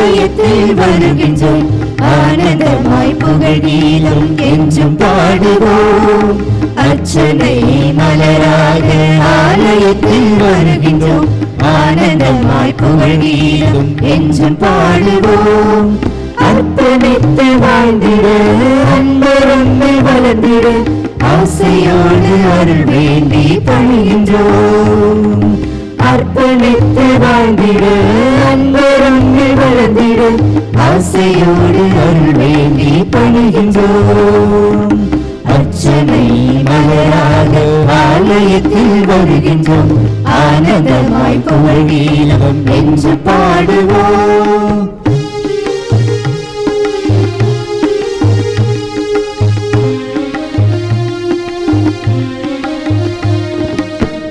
ஆலயத்தில் வருகின்றோம், ஆனந்தமாய் புகழ் கீதம் என்றும் பாடுவோம். அர்ச்சனை மலராக ஆலயத்தில் வருகின்றோம், ஆனந்தமாய் புகழ் கீதம் என்றும் பாடுவோம். அர்ப்பணித்து வாழ்ந்திட அன்பருமை வளர்ந்திட ஆசையோடு அருள் வேண்டி பணிகின்றோம். அர்ப்பணித்து வாழ்ந்திட அன்பருமை வளர்ந்திட ஆசையோடு அருள் வேண்டி பணிகின்றோம். அர்ச்சனை மலராக ஆலயத்தில் வருகின்றோம், ஆனந்தமாய் புகழ் கீதம் என்று பாடுவோம்.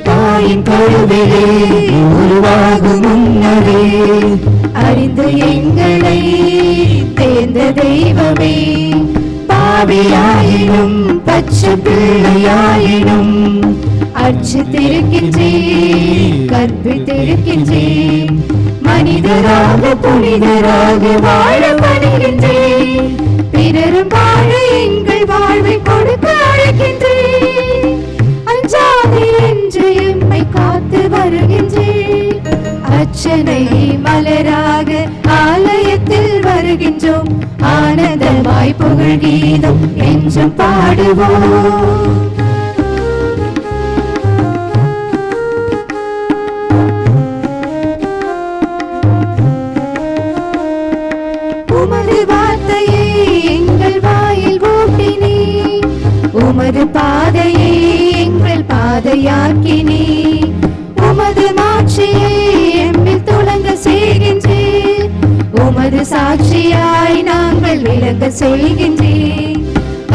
தாயின் கருவிலே உருவாகும் முன்னரே அறிந்து எங்களை தேர்ந்த தெய்வமே, பாவியாயினும் பச்சை பிள்ளையாயினும் அர்ச்சித்திருக்கின்றேன், கற்பித்திருக்கின்றேன். மனிதராக புனிதராக வாழ பணிகின்றேன், பிறரும் வாழ எங்கள் வாழ்வை கொடுக்க அழைக்கின்றேன். அஞ்சாதே என்று எம்மை காத்து வருகின்றேன். அர்ச்சனை மலராக ஆலயத்தில் வருகின்றோம், ஆனந்தமாய் புகழ் கீதம் என்றும் பாடுவோம். உமது வார்த்தையை எங்கள் வாயில் ஊட்டினே, உமது பாதையை எங்கள் பாதையாக்கினே. உமது மாட்சியை எம்மில் துலங்க செய்கின்றேன், உமது சாட்சியாய் நாங்கள் விளங்க செய்கின்றேன்.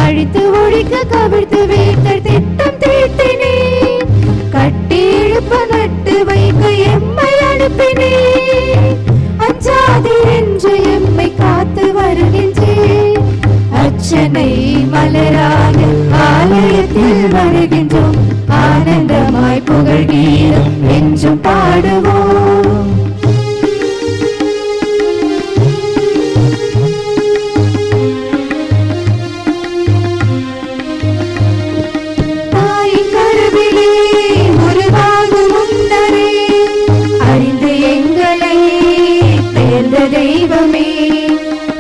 அழித்து ஒழிக்க கவிழ்த்து வைத்த திட்டம் தீட்டினே, கட்டி இழுப்ப நட்டு வைக்க எம்மை அனுப்பினே. அஞ்சாதீர் என்று எம்மை காத்து வருகின்றேன். அர்ச்சனை மலராக ஆலயத்தில் வருகின்றோம், ஆனந்தமாய் புகழ் கீதம் என்றும் பாடுவோம். தாயின் கருவிலே உருவாகும் முன்னரே அறிந்து எங்களை தேர்ந்த தெய்வமே,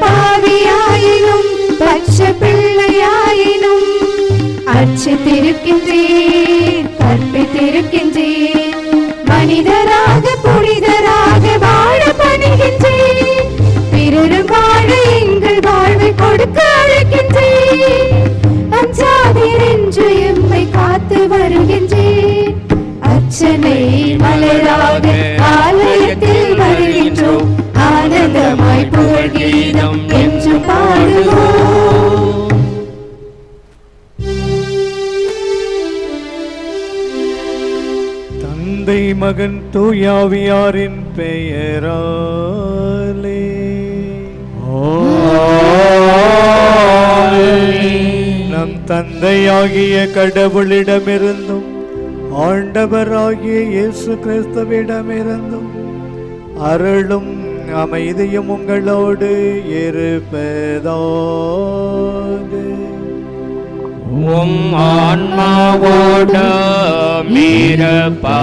பாவியாயினும் பச்சை பிள்ளையாயினும் அர்ச்சித்திருக்கின்றேன், கற்பித்திருக்கின்றேன். மனிதராக புனிதராக வாழ பணிகின்றேன், பிறரும் வாழ எங்கள் வாழ்வை கொடுக்க அழைக்கின்றேன். அஞ்சாதீர் என்று எம்மை காத்து வருகின்றேன். அர்ச்சனை மலராக ஆலயத்தில் வருகின்றோம், ஆனந்தமாய் புகழ் கீதம் என்று பாடுவோம். தந்தை மகன் தூயாவியாரின் பெயராலே நம் தந்தையாகிய கடவுளிடமிருந்தும் ஆண்டவராகிய இயேசு கிறிஸ்துவிடமிருந்தும் அருளும் அமைதியும் உங்களோடு இருப்பதாக. உம் ஆன்மாவோடும் இருப்பாராக.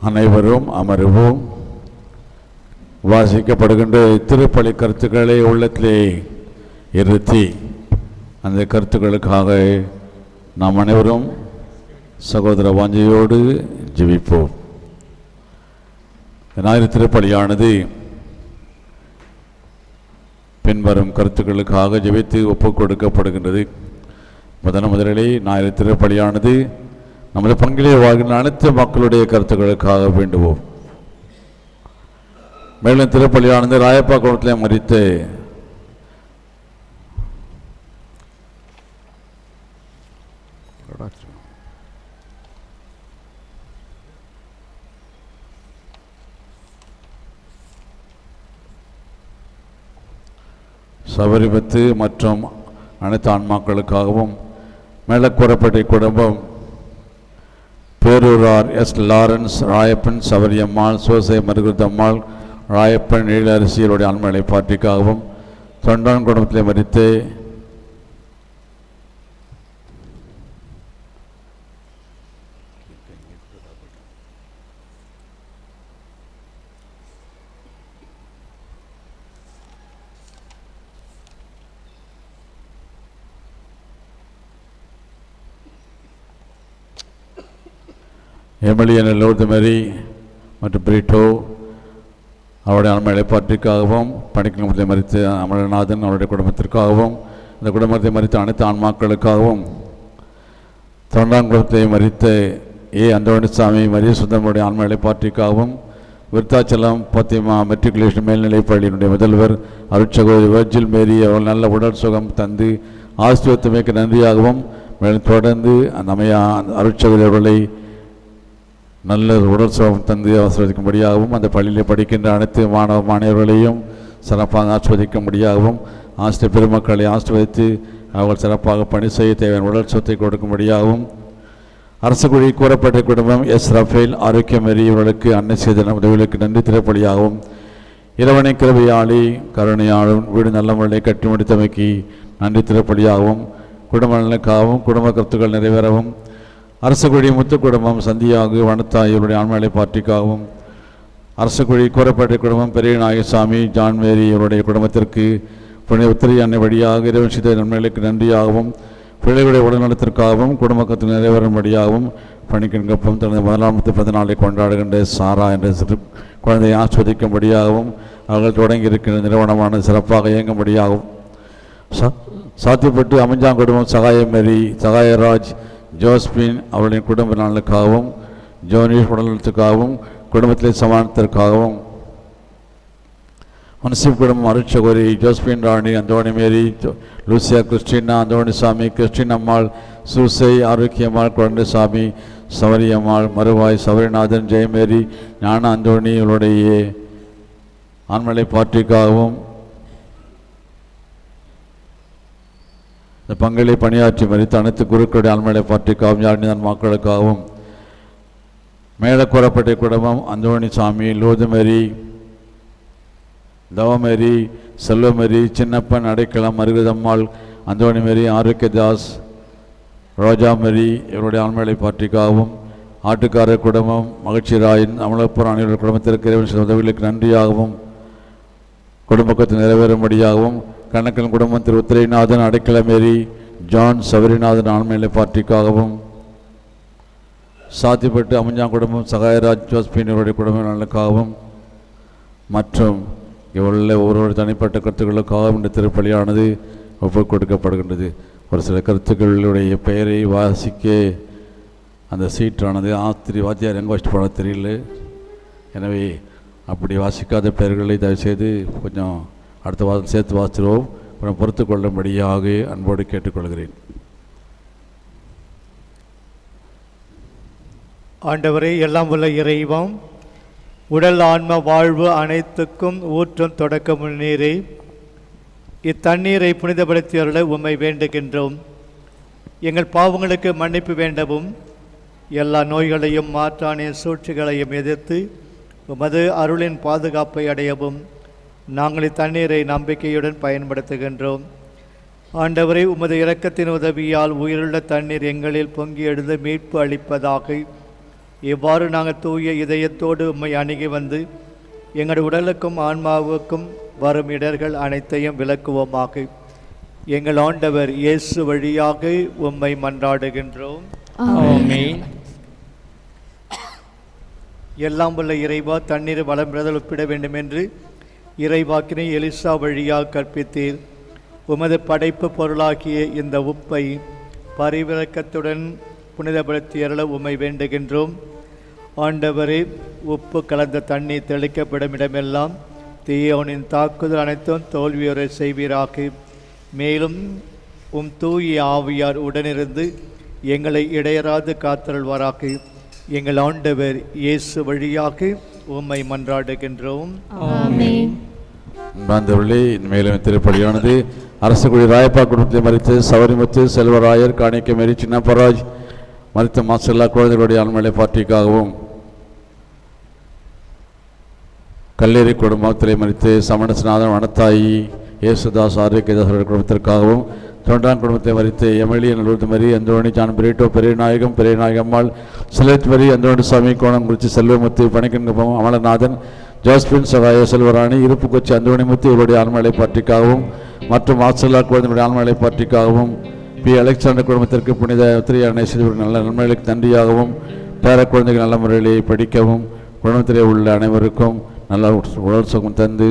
அனைவரும் அமருவோம். வாசிக்கப்படுகின்ற திருப்பலி கருத்துக்களை உள்ளத்திலே இருத்தி அந்த கருத்துக்களுக்காக நாம் அனைவரும் சகோதர வாஞ்சையோடு ஜெபிப்போம். ஞாயிறு திருப்பலியானது பின்வரும் கருத்துக்களுக்காக ஜெபித்து ஒப்புக் கொடுக்கப்படுகின்றது. முதலிலே ஞாயிறு திருப்பலியானது நமது பங்கிலே வாழ்கின்ற அனைத்து மக்களுடைய கருத்துக்களுக்காக வேண்டுவோம். மேலும் திருப்பலியானது ராயப்பா குளத்திலே மரித்த சபரிபத்து மற்றும் அனைத்து ஆன்மாக்களுக்காகவும் மேலக்கூறப்பட்ட குடும்பம் பேரூரார் எஸ். லாரன்ஸ், ராயப்பன் சவரியம்மாள், சோசை மருகுதம்மாள், ராயப்பன் எழிலரசியருடைய ஆன்மலை பாட்டிக்காகவும், தொண்டான் குடும்பத்திலே மரித்து எமிலியன் லோர்து மேரி மற்றும் பிரிட்டோ அவருடைய ஆன்மலை பாட்டிற்காகவும், பணிக்குளத்தில் மறித்து அமரநாதன் அவருடைய குடும்பத்திற்காகவும், இந்த குடும்பத்தை மறித்த அனைத்து ஆன்மாக்களுக்காகவும், தொண்டாங்குளத்தை மறித்த அந்தோணிசாமி மரிய சுந்தரமுடைய ஆன்மலை பாட்டிற்காகவும், விருத்தாச்சலம் பாத்திமா மெட்ரிகுலேஷன் மேல்நிலைப் பள்ளியினுடைய முதல்வர் அருட்சகோதரி வர்ஜில் மேரி அவர்கள் நல்ல உடல் சுகம் தந்து ஆசிரியத்துமைக்கு நன்றியாகவும், மேலும் தொடர்ந்து அந்த அருட்சகோதரி அவர்களை நல்ல உடல் சுகம் தந்து ஆஸ்வதிக்கும்படியாகவும், அந்த பள்ளியில் படிக்கின்ற அனைத்து மாணவ மாணவர்களையும் சிறப்பாக ஆஸ்வதிக்கும்படியாகவும், ஆசிரியர் பெருமக்களை ஆஸ்வதித்து அவர்கள் சிறப்பாக பணி செய்ய தேவையான உடல் சுகத்தை கொடுக்கும்படியாகவும், அரசு குழி கூறப்பட்ட குடும்பம் எஸ். ரஃபேல் ஆரோக்கியமேரி இவர்களுக்கு அன்னை செய்த உதவிகளுக்கு நன்றி திரைப்படியாகவும், இறைவனை கிருபையாளி கருணையாளும் வீடு நல்ல முறையை கட்டி முடித்தமைக்கு நன்றி திரைப்படியாகவும், குடும்ப நலனுக்காகவும், குடும்ப கருத்துக்கள் நிறைவேறவும், அரசுக்குழி முத்து குடும்பம் சந்தியாகு வனத்தாய் இவருடைய ஆன்மலை பாட்டிக்காகவும், அரசுக்குழி கூறப்பட்ட குடும்பம் பெரிய நாயசாமி ஜான் மேரி இவருடைய குடும்பத்திற்கு புனித உத்திரி அன்னை வழியாக இறைவன் செய்த நன்மைகளுக்கு நன்றியாகவும், பிள்ளைகளுடைய உடல்நலத்திற்காகவும், குடும்பத்தில் நிறைவேறும்படியாகவும், பணிக்கெங்கப்பம் தனது 1ஆம் பிறந்த நாளை கொண்டாடுகின்ற சாரா என்ற சிறு குழந்தையை ஆஸ்வதிக்கும்படியாகவும், அவர்கள் தொடங்கியிருக்கின்ற நிறுவனமான சிறப்பாக இயங்கும்படியாகவும், சாத்தியப்பட்டு அமைஞ்சாங் குடும்பம் சகாயமேரி, சகாயராஜ், ஜோஸ்பின் அவருடைய குடும்ப நலனுக்காகவும், ஜோனிஷ் உடல்நலத்துக்காகவும், குடும்பத்திலே சமாதானத்திற்காகவும், முன்சிப் குடும்பம் அருட்சகோரி ஜோஸ்பின் ராணி, அந்தோணி மேரி, லூசியா கிறிஸ்டினா, அந்தோணிசாமி, கிறிஸ்டின் அம்மாள், சூசை ஆரோக்கியம்மாள், குழந்தைசாமி, சவரியம்மாள், மறுவாய், சவரிநாதன், ஜெயமேரி, ஞான அந்தோணி இவருடைய ஆண்மலை பாட்டிக்காகவும், இந்த பங்களை பணியாற்றி மறித்த அனைத்து குருக்களுடைய ஆண்மலை பாட்டிக்காகவும், யாழ்னிதான் மக்களுக்காகவும், மேலே கூறப்பட்ட குடும்பம் அந்தோணிசாமி, லூதுமேரி, தவமேரி, செல்வமேரி, சின்னப்பன், அடைக்கலம், மருகதம்மாள், அந்தோணிமேரி, ஆரோக்கியதாஸ், ரோஜாமேரி இவருடைய ஆண்மலை பாட்டிக்காகவும், ஆட்டுக்காரர் குடும்பம் மகிழ்ச்சி ராயின், அமலப்புற அனைவருடைய குடும்பத்திற்கு இறைவன் உதவிகளுக்கு நன்றியாகவும், குடும்பத்தை நிறைவேறும்படியாகவும், கணக்கன் குடும்பம் திரு உத்திரைநாதன், அடைக்கலமேரி, ஜான் சவரிநாதன் ஆண்மலை பாட்டிக்காகவும், சாத்தியப்பட்டு அமைஞ்சாங் குடும்பம் சகாயராஜ், ஜோஸ்பின் இவருடைய குடும்ப நலனுக்காகவும், மற்றும் இவ்வளவு ஒவ்வொரு தனிப்பட்ட கருத்துக்களுக்காகவும் இந்த திருப்பலியானது ஒப்புக் கொடுக்கப்படுகின்றது. ஒரு சில கருத்துக்களுடைய பெயரை வாசிக்க அந்த சீட்டானது ஆசிரியர் வாத்தியார் எங்கே வச்சுட்டு போன தெரியல. எனவே அப்படி வாசிக்காத பெயர்களை தயவுசெய்து கொஞ்சம் அடுத்த வாரம் சேர்த்து வாசிச்சிருவோம். கொஞ்சம் பொறுத்து கொள்ளும்படியாக அன்போடு கேட்டுக்கொள்கிறேன். ஆண்டவரே, எல்லாம் உள்ள இறைவம், உடல் ஆன்ம வாழ்வு அனைத்துக்கும் ஊற்றும் தொடக்கமும் நீரே, இத்தண்ணீரை புனிதப்படுத்தியவர்களை உம்மை வேண்டுகின்றோம். எங்கள் பாவங்களுக்கு மன்னிப்பு வேண்டவும், எல்லா நோய்களையும் மாற்றானிய சூழ்ச்சிகளையும் எதிர்த்து உமது அருளின் பாதுகாப்பை அடையவும் நாங்கள் இத்தண்ணீரை நம்பிக்கையுடன் பயன்படுத்துகின்றோம். ஆண்டவரே, உமது இரக்கத்தின் உதவியால் உயிருள்ள தண்ணீர் எங்களில் பொங்கி எழுந்து மீட்பு அளிப்பதாக. இவ்வாறு நாங்கள் தூய இதயத்தோடு உம்மை அணுகி வந்து எங்கள் உடலுக்கும் ஆன்மாவுக்கும் வரும் இடர்கள் அனைத்தையும் விளக்குவோமாக. எங்கள் ஆண்டவர் இயேசு வழியாக உம்மை மன்றாடுகின்றோம். ஆமென். எல்லாம் வல்ல இறைவா, தண்ணீர் வளம் பெறுதல் ஒப்பிட வேண்டும் என்று இறைவாக்கினை எலிசா வழியாக கற்பித்தீர். உமது படைப்பு பொருளாகிய இந்த உப்பை பரிவிறக்கத்துடன் புனிதப்படுத்தியருள உம்மை வேண்டுகின்றோம். ஆண்டவரே, உப்பு கலந்த தண்ணீர் தெளிக்கப்படும் இடமெல்லாம் தீயோனின் தாக்குதல் அனைத்தும் தோல்வியுற செய்வீராக. மேலும் தூய ஆவியார் உடனிருந்து எங்களை இடையராது காத்தருள்வாராக. எங்கள் ஆண்டவர் இயேசு வழியாக உம்மை மன்றாடுகின்றோம். ஆமென். மேலும் திருப்பலியானது அரசு குடி ராயப்பா குடும்பத்தை மறித்து சவரிமுத்து, செல்வராயர், காணிக்கமேரி, சின்னப்பராஜ், மரித்த மாசல்லா குழந்தைகளுடைய ஆண்மலை பாட்டிக்காகவும் கல்லேரி குடும்பத்திலே மறித்து சமணசநாதன் வனத்தாயி இயேசுதாஸ் ஆரோக்கியதாசர் குடும்பத்திற்காகவும் தொண்டான் குடும்பத்தை மறித்து எம்எல்ஏ நல்லூர் மரி அந்தோணி ஜான் பிரேட்டோ பெரியநாயகம் பெரியநாயகம்மாள் சிலேத் மரி அந்தோணி சாமி கோணங்குறிச்சி செல்வமுத்து பணிக்கன்குப்பம் அமலநாதன் ஜாஸ்பின் சகாய செல்வராணி இருப்பு கொச்சி அந்தோணிமுத்து இவருடைய ஆண்மலை பாட்டிக்காகவும் மற்றும் மாசல்லா குழந்தைகளுடைய ஆண்மலை பாட்டிக்காகவும் பி அலெக்சாண்டர் குடும்பத்திற்கு புனித உத்திரியானை செய்து நல்ல நன்மைகளுக்கு நன்றியாகவும் பேர குழந்தைகள் நல்ல முறையிலே படிக்கவும் குடும்பத்திலே உள்ள அனைவருக்கும் நல்ல உடல் சுகம் தந்து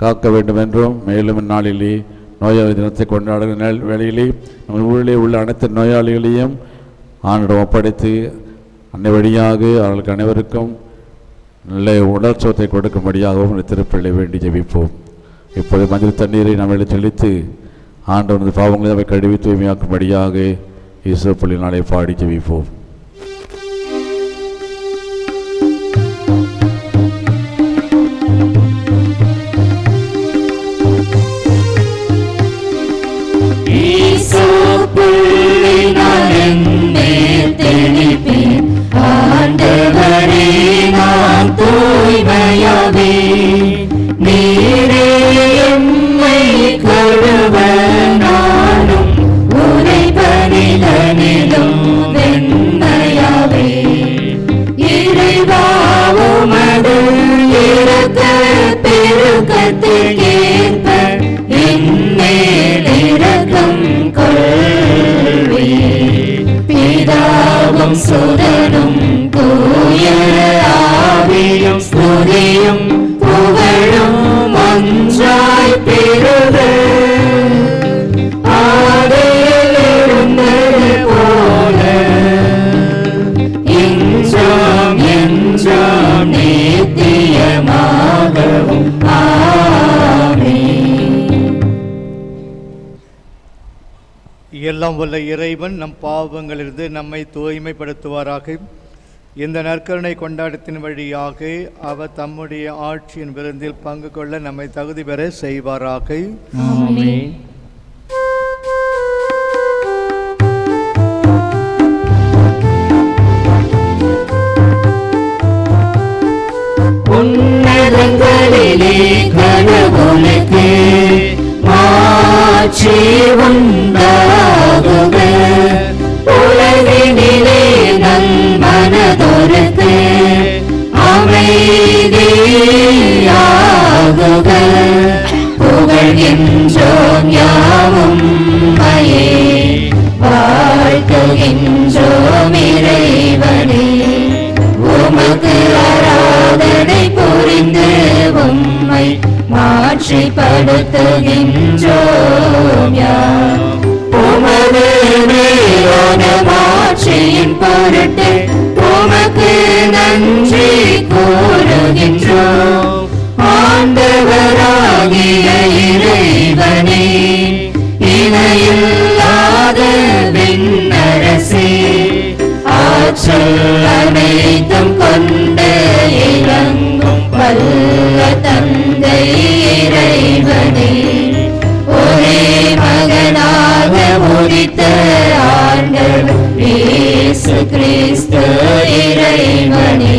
காக்க வேண்டும் என்றும் மேலும் இந்நாளிலே நோயாளி தினத்தை கொண்டாடுகிற வேளையிலே நம்ம ஊரிலே உள்ள அனைத்து நோயாளிகளையும் ஆண்டிடம் ஒப்படைத்து அன்னை வழியாக அவர்களுக்கு அனைவருக்கும் நல்ல உடல் சுகத்தை கொடுக்கும்படியாகவும் திருப்பிள்ளை வேண்டி ஜெபிப்போம். இப்போது மஞ்சள் தண்ணீரை நம்மளை தெளித்து ஆண்டவனது பாவங்களை அவை கழுவி தூய்மையாக்கும்படியாக இயேசு பள்ளி நாளை பாடி ஜெபிப்போம். ஆண்டவரே நான் தூய்மையாவே நீரே எம்மை கழுவ நானும் உரைபனிதனிலும் வெண்மையாவே இறைவா உமது இரக்க பெருக்கத்திற்கேற்ப என்மேல் இரக்கம் கொள்வே பிதாவும் சுதனும் தூய ஆவியும் ஸ்துதியும் புகழும் ஒன்றாய் பெறுக ஆதியில் இருந்தது போல இன்றும் என்றும் நித்தியமாகவும் ஆமென். எல்லாம் வல்ல இறைவன் நம் பாவங்களிலிருந்து நம்மை தூய்மைப்படுத்துவாராக. இந்த நற்கருணை கொண்டாட்டத்தின் வழியாக அவர் தம்முடைய ஆட்சியின் விருந்தில் பங்கு கொள்ள நம்மை தகுதி பெற செய்வாராக. ஆமென். உன்னதங்களிலே கடவுளுக்கு மாட்சி உண்டாகுக உலகினிலே நல் மனதொருக்கு அமைதியாகுக புகழ்கின்றோம் யாவும் மையே வாழ்த்துகின்றோம் இறைவனே உமக்கு ஆராதனை புரிந்து உம்மை மாட்சிப்படுத்துகின்றோம் யாம் உமது மேலான மாட்சியின் பொருட்டு உமக்கு நன்றி கூறுகின்றோம். ஆண்டவராகிய இறைவனே இணையில்லாத விண்ணரசே ஆற்றல் அனைத்தும் கொண்டு இறங்கும் வல்ல தந்தை இறைவனே ஒரே மகனாக உதித்த ஆண்டவர் இயேசு கிறிஸ்து இறைவனே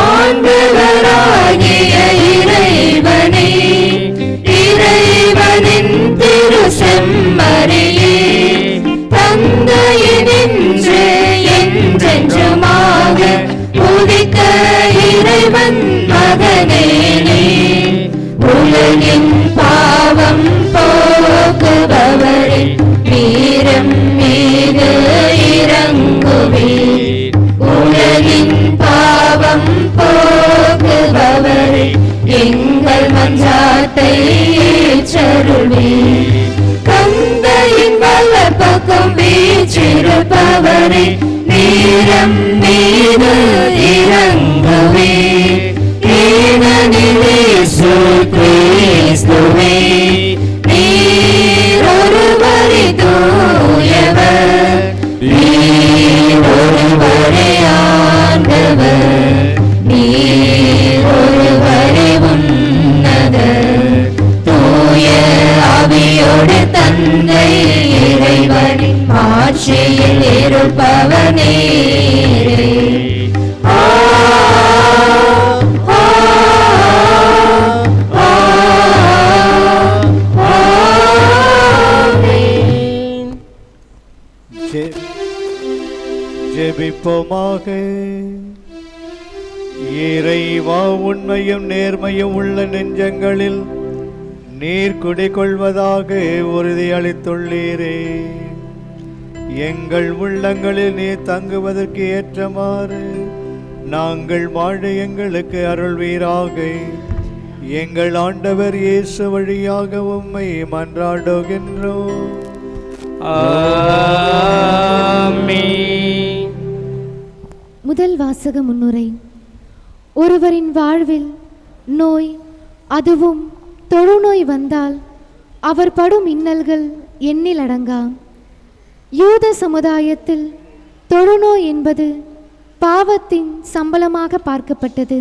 ஆண்டவராகிய இறைவனே இறைவனின் திரு செம்மறியே தந்தையினின்று என்றென்றுமாக உதித்த இறைவன் மகனே உலகின் பாவம் போக்குபவரே வீரம் மீது இறங்குவீர் உலகின் பாவம் போக்குபவரே எங்கள் மன்றாட்டை ஏற்றருள்வீர் தந்தையின் வலப்பக்கம் வீற்றிருப்பவரே வீரம் மீது இறங்குவீர் ஏனெனில் இயேசு கிறிஸ்துவே நீர் ஒருவரே தூயவர் நீர் ஒருவரே ஆண்டவர் நீர் ஒருவரே உன்னதர் தூய ஆவியோடு தந்தை இறைவனின் ஆட்சியில் இருப்பவர் ஜெபிப்போமாக. இறைவா, உண்மையும் நேர்மையும் உள்ள நெஞ்சங்களில் நீர் குடிகொள்வதாக உறுதியளித்துள்ளீரே. எங்கள் உள்ளங்களில் நீர் தங்குவதற்கு ஏற்றமாறு நாங்கள் வாழ எங்களுக்கு அருள்வீராக. எங்கள் ஆண்டவர் இயேசு வழியாக உம்மை மன்றாடுகின்றோம். ஆமென். முதல் வாசக முன்னுரை. ஒருவரின் வாழ்வில் நோய், அதுவும் தொழுநோய் வந்தால் அவர் படும் இன்னல்கள் எண்ணில் அடங்கா. யூத சமுதாயத்தில் தொழுநோய் என்பது பாவத்தின் சம்பளமாக பார்க்கப்பட்டது.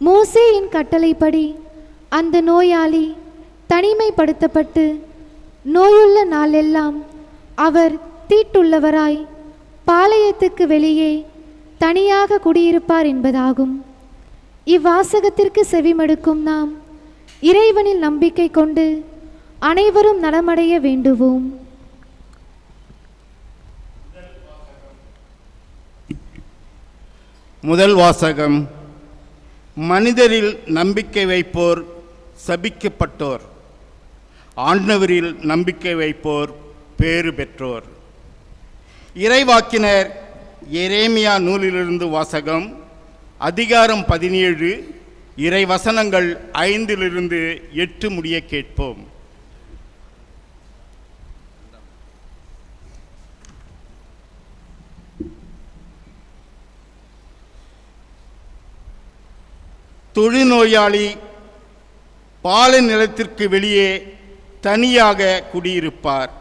மோசேயின் கட்டளைப்படி அந்த நோயாளி தனிமைப்படுத்தப்பட்டு நோயுள்ள நாளெல்லாம் அவர் தீட்டுள்ளவராய் பாளையத்துக்கு வெளியே தனியாக குடியிருப்பார் என்பதாகும். இவ்வாசகத்திற்கு செவிமடுக்கும் நாம் இறைவனில் நம்பிக்கை கொண்டு அனைவரும் நலமடைய வேண்டுவோம். முதல் வாசகம். மனிதரில் நம்பிக்கை வைப்போர் சபிக்கப்பட்டோர், ஆண்டவரில் நம்பிக்கை வைப்போர் பேறு பெற்றோர். இறைவாக்கினர் எரேமியா நூலிலிருந்து வாசகம். அதிகாரம் 17, இறைவசனங்கள் 5-8 முடிய கேட்போம். தொழுநோயாளி பாலை நிலத்திற்கு வெளியே தனியாக குடியிருப்பார்.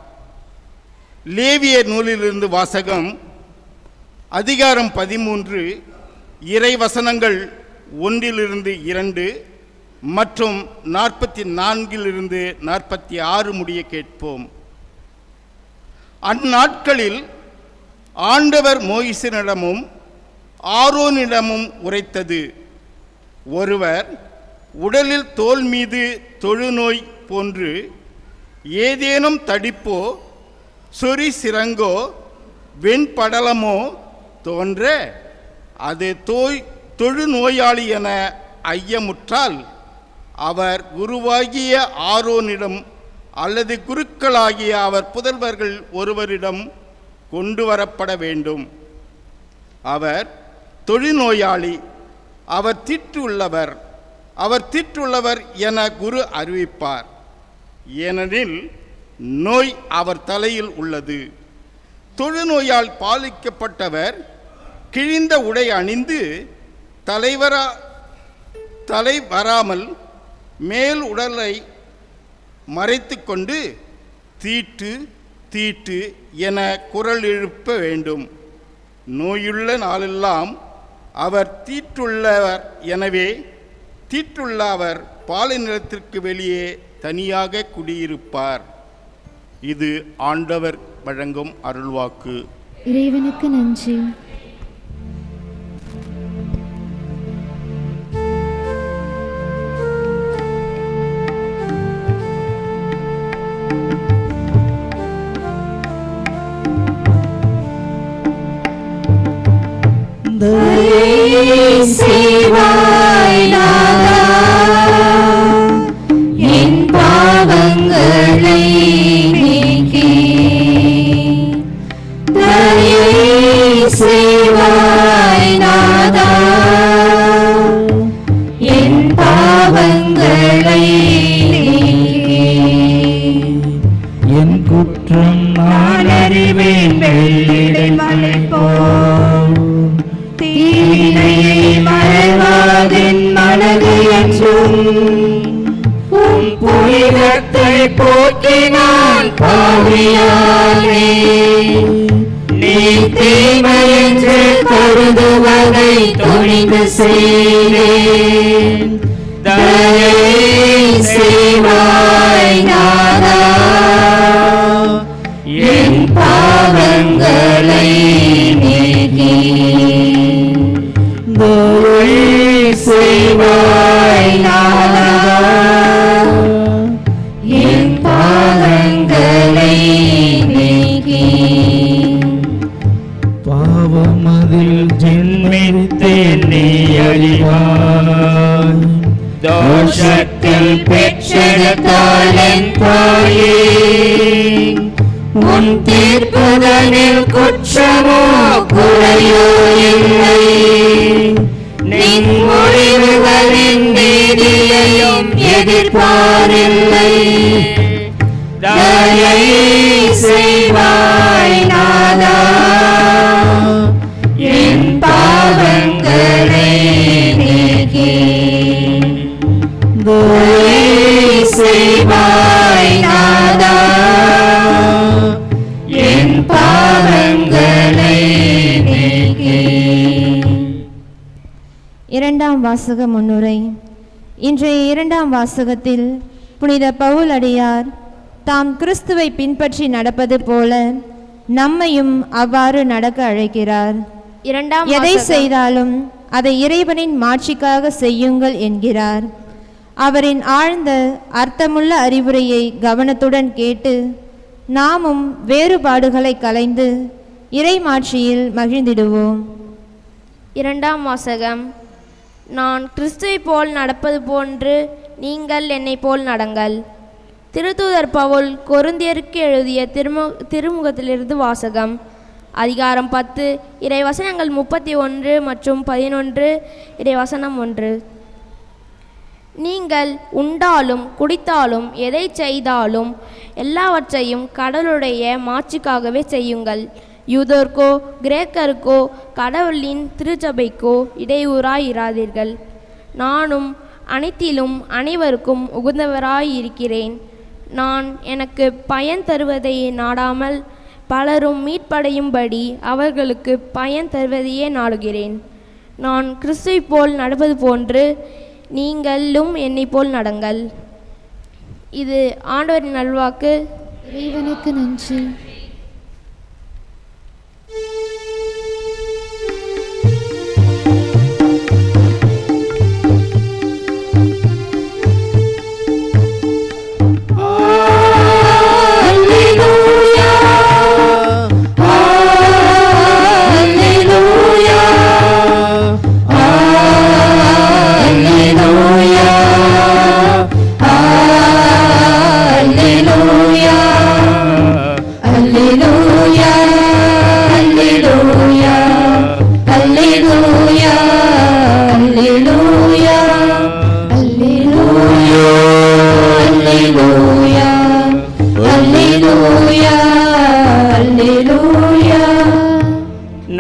லேவியர் நூலிலிருந்து வாசகம். அதிகாரம் 13, இறைவசனங்கள் 1-2 மற்றும் 44-46 முடிய கேட்போம். அந்நாட்களில் ஆண்டவர் மோயிசனிடமும் ஆரோனிடமும் உரைத்தது, ஒருவர் உடலில் தோல் மீது தொழுநோய் போன்று ஏதேனும் தடிப்போ சொறி சிரங்கோ வெண்படலமோ தோன்ற அது தொழுநோயாளி என ஐயமுற்றால் அவர் குருவாகிய ஆரோனிடம் அல்லது குருக்களாகிய அவர் புதல்வர்கள் ஒருவரிடம் கொண்டு வரப்பட வேண்டும். அவர் தொழுநோயாளி, அவர் தீட்டுள்ளவர் என குரு அறிவிப்பார். ஏனெனில் நோய் அவர் தலையில் உள்ளது. தொழுநோயால் பாதிக்கப்பட்டவர் கிழிந்த உடை அணிந்து தலை வராமல் மேல் உடலை மறைத்து கொண்டு தீட்டு தீட்டு என குரல் எழுப்ப வேண்டும். நோயுள்ள நாளெல்லாம் அவர் தீட்டுள்ளவர். எனவே தீட்டுள்ள அவர் பாலை நிலத்திற்கு வெளியே தனியாக குடியிருப்பார். இது ஆண்டவர் வழங்கும் அருள்வாக்கு. இறைவனுக்கு நன்றி. செய்வாய் நாதா, என் பாவங்களை நீக்கி தயை செய்வாய் நாதா, என் பாவங்களை நீக்கி என் குற்றம் நான் அறிவேன். வெள்ளிடை மலை போல் தீமையை மறைவாதென் மனது என்றும் உம் புனிதத்தை போக்கினான் பாவியானே. நீ தீமை என்று கருதுவதை துணிந்து செய்தேன். தயை செய்வாய் நாதா, என் பாவங்களை நீக்கி செய்வாய் நாதா, என் பாவங்களை நீக்கி பாவமதில் அறிவார். தோஷத்தில் பெற்றெடுத்தாளன் தாயே, உன் தீர்ப்புதனில் குற்றமோ குறையோ இல்லை. நின் முடிவுகளின் நீதியையும் எதிர்பாரில்லை. தயை செய்வாய் நாதா, என் பாவங்களை நீக்கி. தயை செய்வாய் நாதா, என் பாவங்களை நீக்கி. இரண்டாம் வாசக முன்னுரை. இன்றைய இரண்டாம் வாசகத்தில் புனித பவுல் அடியார் தாம் கிறிஸ்துவை பின்பற்றி நடப்பது போல நம்மையும் அவ்வாறு நடக்க அழைக்கிறார். எதை செய்தாலும் அதை இறைவனின் மாட்சிக்காக செய்யுங்கள் என்கிறார். அவரின் ஆழ்ந்த அர்த்தமுள்ள அறிவுரையை கவனத்துடன் கேட்டு நாமும் வேறுபாடுகளை களைந்து இறை மாட்சியில் மகிழ்ந்திடுவோம். இரண்டாம் வாசகம். நான் கிறிஸ்துவை போல் நடப்பது போன்று நீங்கள் என்னை போல் நடங்கள். திருத்தூதர் பவுல் கொரிந்தியருக்கு எழுதிய திருமுகத்திலிருந்து வாசகம். அதிகாரம் 10, இறைவசனங்கள் 31 மற்றும் 11, இறைவசனம் 1. நீங்கள் உண்டாலும் குடித்தாலும் எதை செய்தாலும் எல்லாவற்றையும் கடவுளுடைய மாட்சிக்காகவே செய்யுங்கள். யூதர்க்கோ கிரேக்கருக்கோ கடவுளின் திருச்சபைக்கோ இடையூறாயிராதீர்கள். நானும் அனைத்திலும் அனைவருக்கும் உகந்தவராயிருக்கிறேன். நான் எனக்கு பயன் தருவதை நாடாமல் பலரும் மீட்படையும்படி அவர்களுக்கு பயன் தருவதையே நாடுகிறேன். நான் கிறிஸ்துவை போல் நடப்பது போன்று நீங்களும் என்னை போல் நடங்கள். இது ஆண்டவரின் நல்வாக்கு. இறைவனுக்கு நன்றி.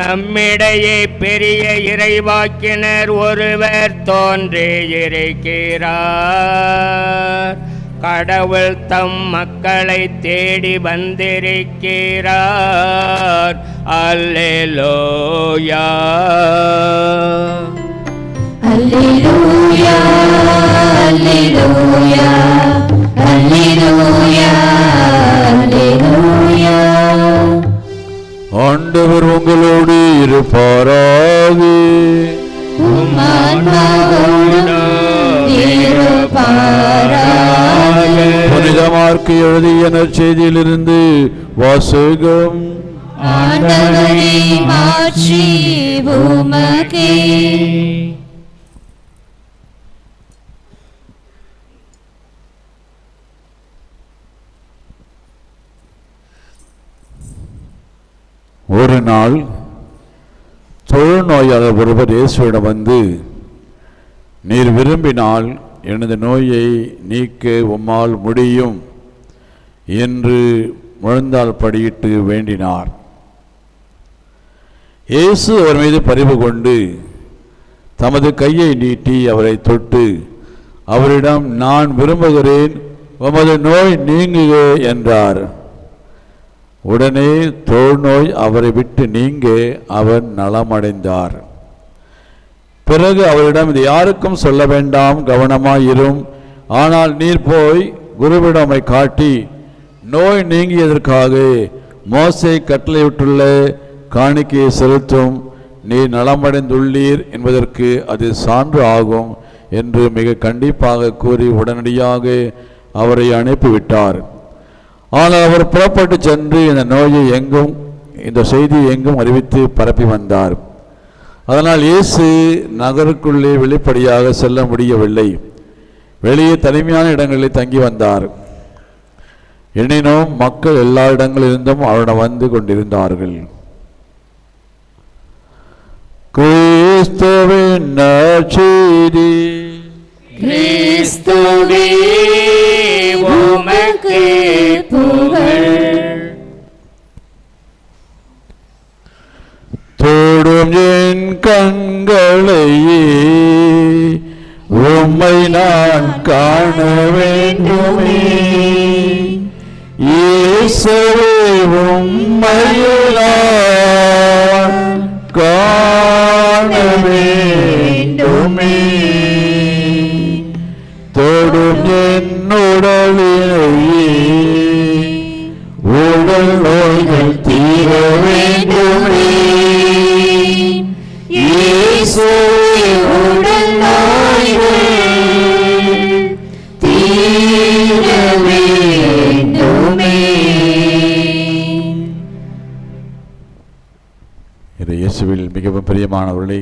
நம்மிடையே பெரிய இறைவாக்கினர் ஒருவர் தோன்றியிருக்கிறார். கடவுள் தம் மக்களை தேடி வந்திருக்கிறார். அல்லேலூயா அல்லேலூயா அல்லேலூயா அல்லேலூயா அல்லேலூயா. ஆண்டவர் உங்களோடு இருப்பாராக. உம் ஆன்மாவோடும் இருப்பாராக. புனித மார்க்கு எழுதிய நற்செய்தியிலிருந்து வாசகம். ஆண்டவரே மாட்சி உமக்கே. ஒரு நாள் தொழுநோயாளர் ஒருவர் இயேசுவிடம் வந்து, நீர் விரும்பினால் எனது நோயை நீக்க உம்மால் முடியும் என்று முழந்தால் படியிட்டு வேண்டினார். இயேசு அவர் மீது பரிவு கொண்டு தமது கையை நீட்டி அவரை தொட்டு அவரிடம், நான் விரும்புகிறேன், உமது நோய் நீங்குக என்றார். உடனே தொழுநோய் அவரை விட்டு நீங்க அவர் நலமடைந்தார். பிறகு அவரிடம், இது யாருக்கும் சொல்ல வேண்டாம், கவனமாயிரும். ஆனால் நீர் போய் குருவிடம் காட்டி நோய் நீங்கியதற்காக மோசே கட்டளையிட்டுள்ள காணிக்கையை செலுத்தும், நீர் நலமடைந்துள்ளீர் என்பதற்கு அது சான்று ஆகும் என்று மிக கண்டிப்பாக கூறி உடனடியாக அவரை அனுப்பிவிட்டார். ஆனால் அவர் புறப்பட்டு சென்று இந்த செய்தியை எங்கும் அறிவித்து பரப்பி வந்தார். அதனால் இயேசு நகருக்குள்ளே வெளிப்படையாக செல்ல முடியவில்லை. வெளியே தனிமையான இடங்களில் தங்கி வந்தார். எனினும் மக்கள் எல்லா இடங்களிலிருந்தும் அவரிடம் வந்து கொண்டிருந்தார்கள். கிறிஸ்துவின் நற்செய்தி. கிறிஸ்துவே உமக்கு புகழ். தோடும் என் கண்களையே உம்மை நான் காண வேண்டுமே. இயேசுவே உம்மையை நான் காண வேண்டுமே. தோடும் என் உடலிலேயே உடல் நோய்கள் தீர வேண்டுமே. இயேசுவே உடல் நோய்கள் தீர வேண்டுமே. இயேசுவில் மிகவும் பிரியமானவர்களே,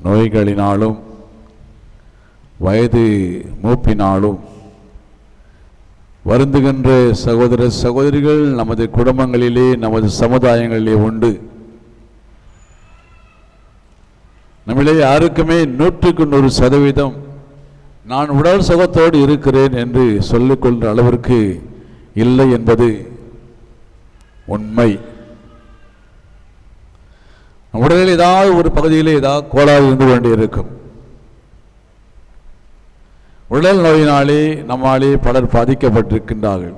நோய்களினாலும் வயது மூப்பினாலும் வருந்துகின்ற சகோதர சகோதரிகள் நமது குடும்பங்களிலே, நமது சமுதாயங்களிலே உண்டு. நம்மளே யாருக்குமே 100% நான் உடல் சுகத்தோடு இருக்கிறேன் என்று சொல்லிக்கொள்கிற அளவிற்கு இல்லை என்பது உண்மை. உடலில் ஏதாவது ஒரு பகுதியில் ஏதாவது கோளாறு இருந்து கொண்டே இருக்கும். உடல் நோயினாலே நம்மாலே பலர் பாதிக்கப்பட்டிருக்கின்றார்கள்.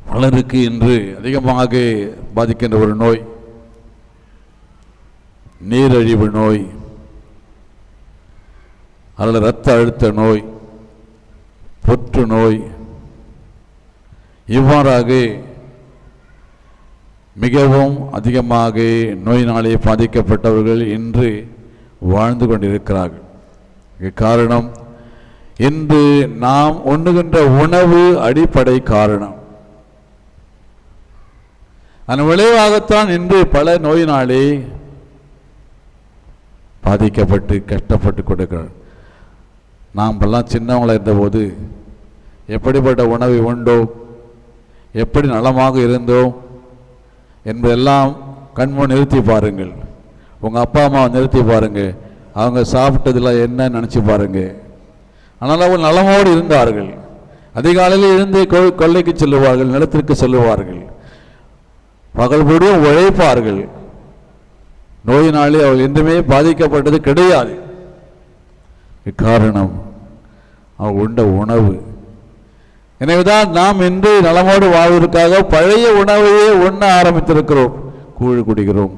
பலருக்கு இன்று அதிகமாக பாதிக்கின்ற ஒரு நோய் நீரிழிவு நோய், அல்லது இரத்த அழுத்த நோய், புற்று நோய். இவ்வாறாக மிகவும் அதிகமாக நோயினாலே பாதிக்கப்பட்டவர்கள் இன்று வாழ்ந்து கொண்டிருக்கிறார்கள். காரணம், இன்று நாம் உண்ணுகின்ற உணவு அடிப்படை காரணம். அதன் விளைவாகத்தான் இன்று பல நோயினாலே பாதிக்கப்பட்டு கஷ்டப்பட்டு கொடுக்கிறார். நாம் எல்லாம் சின்னவங்களாக இருந்தபோது எப்படிப்பட்ட உணவை உண்டோம், எப்படி நலமாக இருந்தோம் என்பதெல்லாம் கண்முன் நிறுத்தி பாருங்கள். உங்கள் அப்பா அம்மாவை நிறுத்தி பாருங்கள், அவங்க சாப்பிட்டதில் என்ன நினச்சி பாருங்கள். ஆனால் அவங்க நலமோடு இருந்தார்கள். அதிகாலையில் இருந்து கொல்லைக்கு செல்லுவார்கள், நிலத்திற்கு செல்லுவார்கள், பகல் முழுவதும் உழைப்பார்கள். நோயினாலே அவள் என்றுமே பாதிக்கப்பட்டது கிடையாது. இக்காரணம் அவள் உண்ட உணவு. எனவேதான் நாம் இன்று நலமோடு வாழ்வதற்காக பழைய உணவையே உண்ண ஆரம்பித்திருக்கிறோம். கூழ் குடிக்கிறோம்,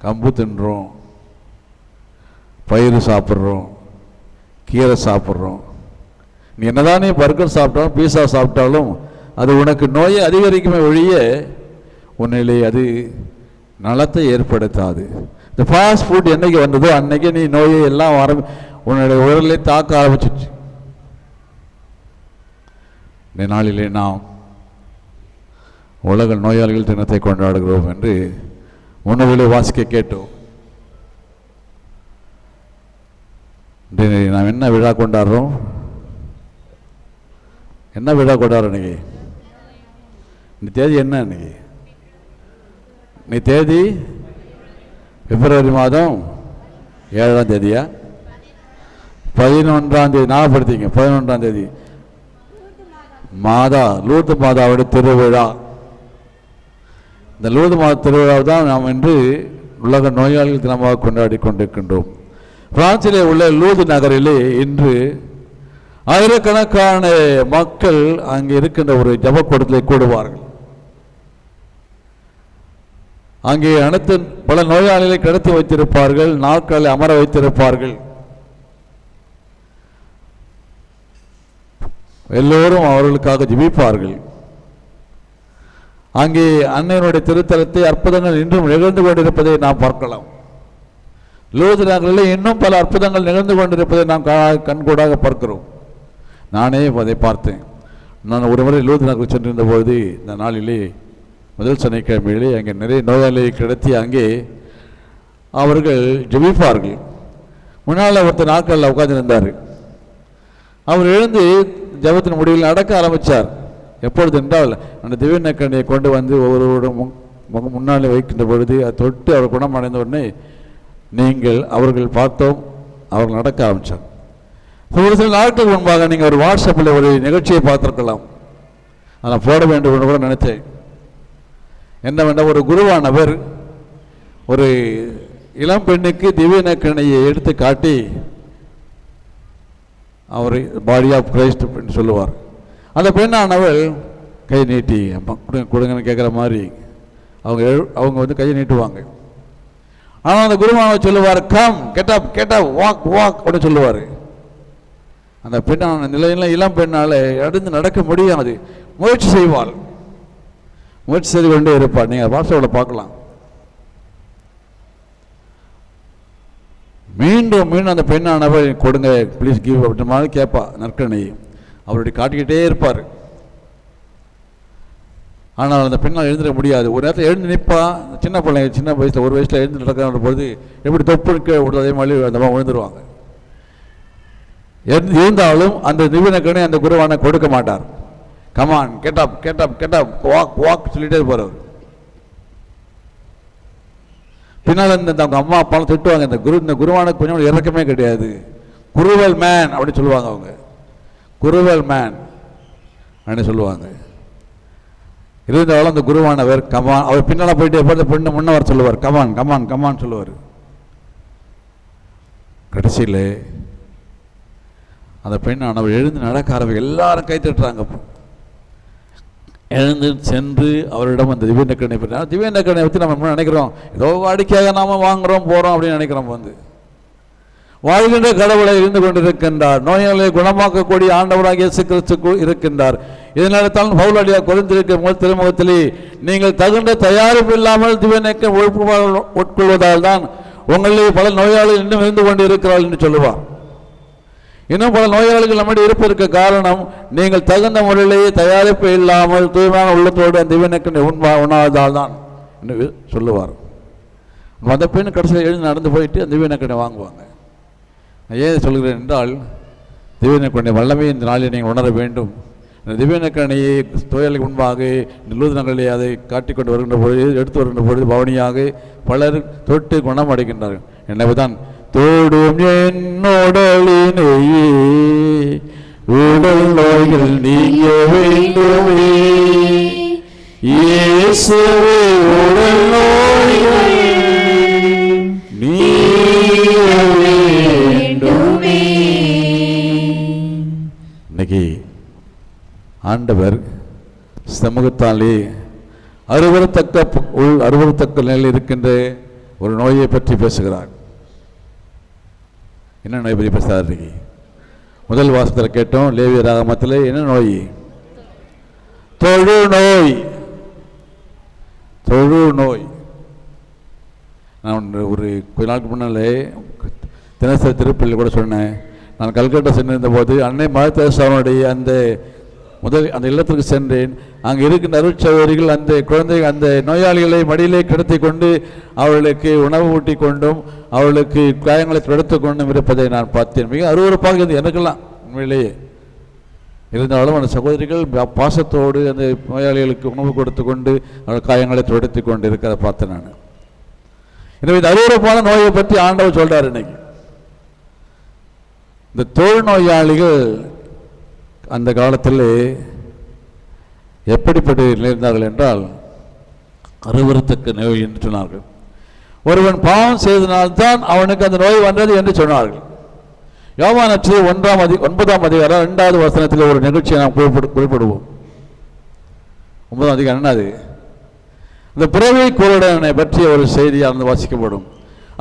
கம்பு தின்றோம், பயிறு சாப்பிட்றோம், கீரை சாப்பிட்றோம். நீ என்னதான் நீ பர்கர் சாப்பிட்டாலும் பீஸா சாப்பிட்டாலும் அது உனக்கு நோயை அதிகரிக்குமே ஒழிய உன்னிலே அது நலத்தை ஏற்படுத்தாது. இந்த ஃபாஸ்ட் ஃபுட் என்னைக்கு வந்ததோ அன்னைக்கு நீ நோயை எல்லாம் உன்னுடைய உடலை தாக்க ஆரம்பிச்சிச்சு. இந்த நாளிலே நாம் உலக நோயாளிகள் தினத்தை கொண்டாடுகிறோம் என்று உணவிலே வாசிக்க கேட்டோம். நாம் என்ன விழா கொண்டாடுறோம்? என்ன விழா கொண்டாடுறோம் இன்னைக்கு? இந்த தேதி என்ன இன்னைக்கு? நீ தேதி பிப்ரவரி மாதம் 7ஆம் தேதியா? 11ஆம் தேதி ஞாபகப்படுத்திங்க. 11ஆம் தேதி லூர்து மாதாவுடைய திருவிழா. இந்த லூர்து மாத திருவிழாவை தான் நாம் இன்று உலக நோயாளிகள் தினமாக கொண்டாடி கொண்டிருக்கின்றோம். பிரான்சிலே உள்ள லூர்து நகரிலே இன்று ஆயிரக்கணக்கான மக்கள் அங்கே இருக்கின்ற ஒரு ஜபக்கூடத்திலே கூடுவார்கள். அங்கே அனைத்து பல நோயாளிகளை கிடத்தி வைத்திருப்பார்கள், நாட்களை அமர வைத்திருப்பார்கள். எல்லோரும் அவர்களுக்காக ஜெபிப்பார்கள். அங்கே அன்னையினுடைய திருத்தலத்தை அற்புதங்கள் இன்றும் நிகழ்ந்து கொண்டிருப்பதை நாம் பார்க்கலாம். லூர்து நகரில் இன்னும் பல அற்புதங்கள் நிகழ்ந்து கொண்டிருப்பதை நாம் கண்கூடாக பார்க்கிறோம். நானே அதை பார்த்தேன். நான் ஒரு முறை லூர்து நகருக்கு சென்றிருந்த பொழுது இந்த நாளிலே முதல் சனிக்கிழமையிலே அங்கே நிறைய நோயாளியை கிடத்தி அங்கே அவர்கள் ஜெபிப்பார்கள். முன்னால் ஒருத்தர் நாட்களில் உட்கார்ந்திருந்தார். அவர் எழுந்து ஜெபத்தின் முடிவில் நடக்க ஆரம்பித்தார். எப்பொழுது என்றால் அந்த திவ்ய நற்கரணையை கொண்டு வந்து ஒவ்வொருவரும் முன்னாலே வைக்கின்ற பொழுது அதை தொட்டு அவர் குணமடைந்த உடனே அவர்கள் பார்த்தோம், அவர்கள் நடக்க ஆரம்பித்தார். ஒரு சில நாட்களுக்கு முன்பாக நீங்கள் ஒரு வாட்ஸ்அப்பில் ஒரு நிகழ்ச்சியை பார்த்துருக்கலாம். அதை போட வேண்டும் என்று கூட நினைத்தேன். என்னவென்றால் ஒரு குருவானவர் ஒரு இளம் பெண்ணுக்கு திவ்ய நற்கரணையை எடுத்து காட்டி அவர் பாடி ஆஃப் கிரைஸ்ட் என்று சொல்லுவார். அந்த பெண்ணானவள் கை நீட்டி கொடுங்கன்னு கேட்குற மாதிரி அவங்க வந்து கையை நீட்டுவாங்க. ஆனால் அந்த குருவானவர் சொல்லுவார், கம் கெட் அப் வாக் அப்படின்னு சொல்லுவார். அந்த பெண்ணான நிலையில் இளம் பெண்ணால் அடுத்து நடக்க முடியாது, முயற்சி செய்வாள், முயற்சி செய்து கொண்டே இருப்பாள். நீங்கள் வாட்ஸ்அப்பில் பார்க்கலாம். மீண்டும் அந்த பெண்ணானவர் கொடுங்க ப்ளீஸ் கிவ் அப்படின்ற மாதிரி கேட்பா நற்கரணை. அவருடைய காட்டிக்கிட்டே இருப்பார். ஆனால் அந்த பெண்ணால் எழுந்திருக்க முடியாது. ஒரு நேரத்தில் எழுந்து நிற்பா. சின்ன பிள்ளைங்க சின்ன வயசில் ஒரு வயசில் எழுந்து நடக்கிற பொழுது எப்படி தொப்புக்கு அதே மாதிரி அந்த மாதிரி விழுந்துருவாங்க. இருந்தாலும் அந்த திவ்ய நற்கரணை அந்த குருவான கொடுக்க மாட்டார். கமான் கெட் அப் வாக் சொல்லிட்டே இருப்பார் அவர். பின்னால் அவங்க அம்மா அப்பாவும் திட்டுவாங்க. இந்த குருவான கொஞ்சம் இறக்கமே கிடையாது, குருவல் மேன் அப்படின்னு சொல்லுவாங்க. அவங்க குருவல் மேன் அப்படின்னு சொல்லுவாங்க. இருந்தாலும் அந்த குருவானவர் கமான், அவர் பின்னால் போயிட்டு எப்போது பொண்ணு முன்ன வர சொல்லுவார், கமான் சொல்லுவார். கடைசியில் அந்த பெண்ணானவர் எழுந்து நடக்க ஆரம்பி எல்லாரும் கை தட்டுறாங்க. எழுந்து சென்று அவரிடம் அந்த திவ்ய நற்கரணை பற்றி, திவ்ய நற்கரணை பற்றி நம்ம நினைக்கிறோம் ஏதோ வாடிக்கையாக நாம் வாங்குகிறோம் போகிறோம் அப்படின்னு நினைக்கிறோம். வாழ்கின்ற கடவுளை இருந்து கொண்டிருக்கின்றார். நோயாளியை குணமாக்கக்கூடிய ஆண்டவராகிய இயேசு கிறிஸ்து இருக்கின்றார். இதனால தான் பவுலடியார் கொரிந்தியருக்கு முதல் திருமுகத்திலே நீங்கள் தகுந்த தயாரிப்பு இல்லாமல் திவ்ய நற்கரணை உட்கொள்வதால் தான் உங்களிலே பல நோயாளிகள் இன்னும் இருந்து கொண்டு இருக்கிறார்கள் என்று சொல்லுவார். இன்னும் பல நோயாளிகள் நம்முடைய இருப்பதற்கு காரணம் நீங்கள் தகுந்த முறையிலேயே தயாரிப்பு இல்லாமல் தூய்மையான உள்ளத்தோடு அந்த திவ்ய நற்கரணை உண்ணாததால் தான் என்று சொல்லுவார். அந்த பெண் கடைசியில் எழுந்து நடந்து போயிட்டு அந்த திவ்ய நற்கரணை வாங்குவாங்க. ஏன் சொல்கிறேன் என்றால் திவ்ய நற்கரணை வல்லமை இந்த நாளில் நீங்கள் உணர வேண்டும். இந்த திவ்ய நற்கரணையை நோயாளிக்கு முன்பாக லூதனங்களே அதை காட்டிக்கொண்டு வருகின்ற பொழுது எடுத்து வருகின்ற பொழுது பவனியாக பலர் தொட்டு குணம் அடைகின்றார்கள். எனவேதான் தோடும் என்னோடலினையே உடல் நோய்கள் நீங்க வேண்டுமே, இயேசுவே உடல் நோய்கள் நீங்க வேண்டுமே. இன்னைக்கு ஆண்டவர் சமூகத்தாலே அறுவருத்தக்க நிலையில் இருக்கின்ற ஒரு நோயை பற்றி பேசுகிறார். என்ன நோய் பற்றி பேசுகிறார்? முதல் வாசத்தில் கேட்டோம், லேவிய ராகமத்தில் என்ன நோய்? தொழுநோய். நான் ஒரு கொஞ்ச நாளுக்கு முன்னாலே தினசரி திருப்பள்ளியில் கூட சொன்னேன். நான் கல்கட்டா சென்றிருந்த போது அன்னை மதத்தேசாவுடைய அந்த இல்லத்திற்கு சென்றேன். அங்கே இருக்கின்ற அருட்சகோதரிகள் அந்த அந்த நோயாளிகளை மடியிலே கிடத்தி கொண்டு அவர்களுக்கு உணவு ஊட்டி கொண்டும் அவர்களுக்கு காயங்களை துடைத்து கொண்டும் இருப்பதை நான் பார்த்தேன். மிக அருவருப்பாக இருந்தது எனக்கெல்லாம் உண்மையிலேயே. இருந்தாலும் அந்த சகோதரிகள் பாசத்தோடு அந்த நோயாளிகளுக்கு உணவு கொடுத்து கொண்டு அவர்கள் காயங்களை துடைத்து கொண்டு இருக்கிறத பார்த்தேன் நான். எனவே இந்த அருவருப்பான நோயை பற்றி ஆண்டவர் சொல்றார். இன்னைக்கு இந்த தோல் நோயாளிகள் அந்த காலத்தில் எப்படிப்பட்டு இருந்தார்கள் என்றால் அருவருத்தக்க நோய் என்று சொன்னார்கள். ஒருவன் பாவம் செய்தனால்தான் அவனுக்கு அந்த நோய் வந்தது என்று சொன்னார்கள். யோவான் நற்செய்தி 9ஆம் அதிகாரம் 2வது வசனத்தில் ஒரு நிகழ்ச்சியை நாம் குறிப்பிடுவோம். 9ஆம் அதிகாரம் என்னது? இந்த பிறவி குருடனை பற்றிய ஒரு செய்தியானது வாசிக்கப்படும்.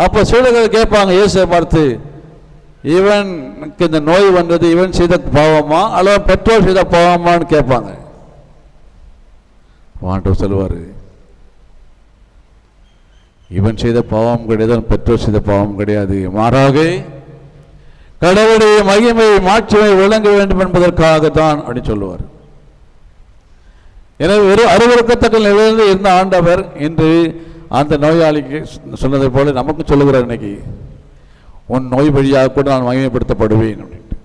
அப்போ சீடர்கள் கேட்பாங்க இயேசுவை பார்த்து, இவனுக்கு இந்த நோய் வந்தது இவன் செய்த பாவமா அல்லது பெற்றோர் செய்த பாவமான்னு கேட்பாங்க. ஆண்டவர் சொல்லுவார், இவன் செய்த பாவம் கிடையாது, பெற்றோர் செய்த பாவம் கிடையாது, மாறாக கடவுளுடைய மகிமை மாட்சிமை விளங்க வேண்டும் என்பதற்காகத்தான் அப்படின்னு சொல்லுவார். எனவே ஒரு அருவருக்கத்தக்க நிலையில் இருந்த ஆண்டவர் இன்று அந்த நோயாளிக்கு சொன்னதை போல நமக்கு சொல்லுகிறார், இன்னைக்கு உன் நோய் வழியாக கூட நான் மகிமைப்படுத்தப்படுவேன் அப்படின்ட்டு.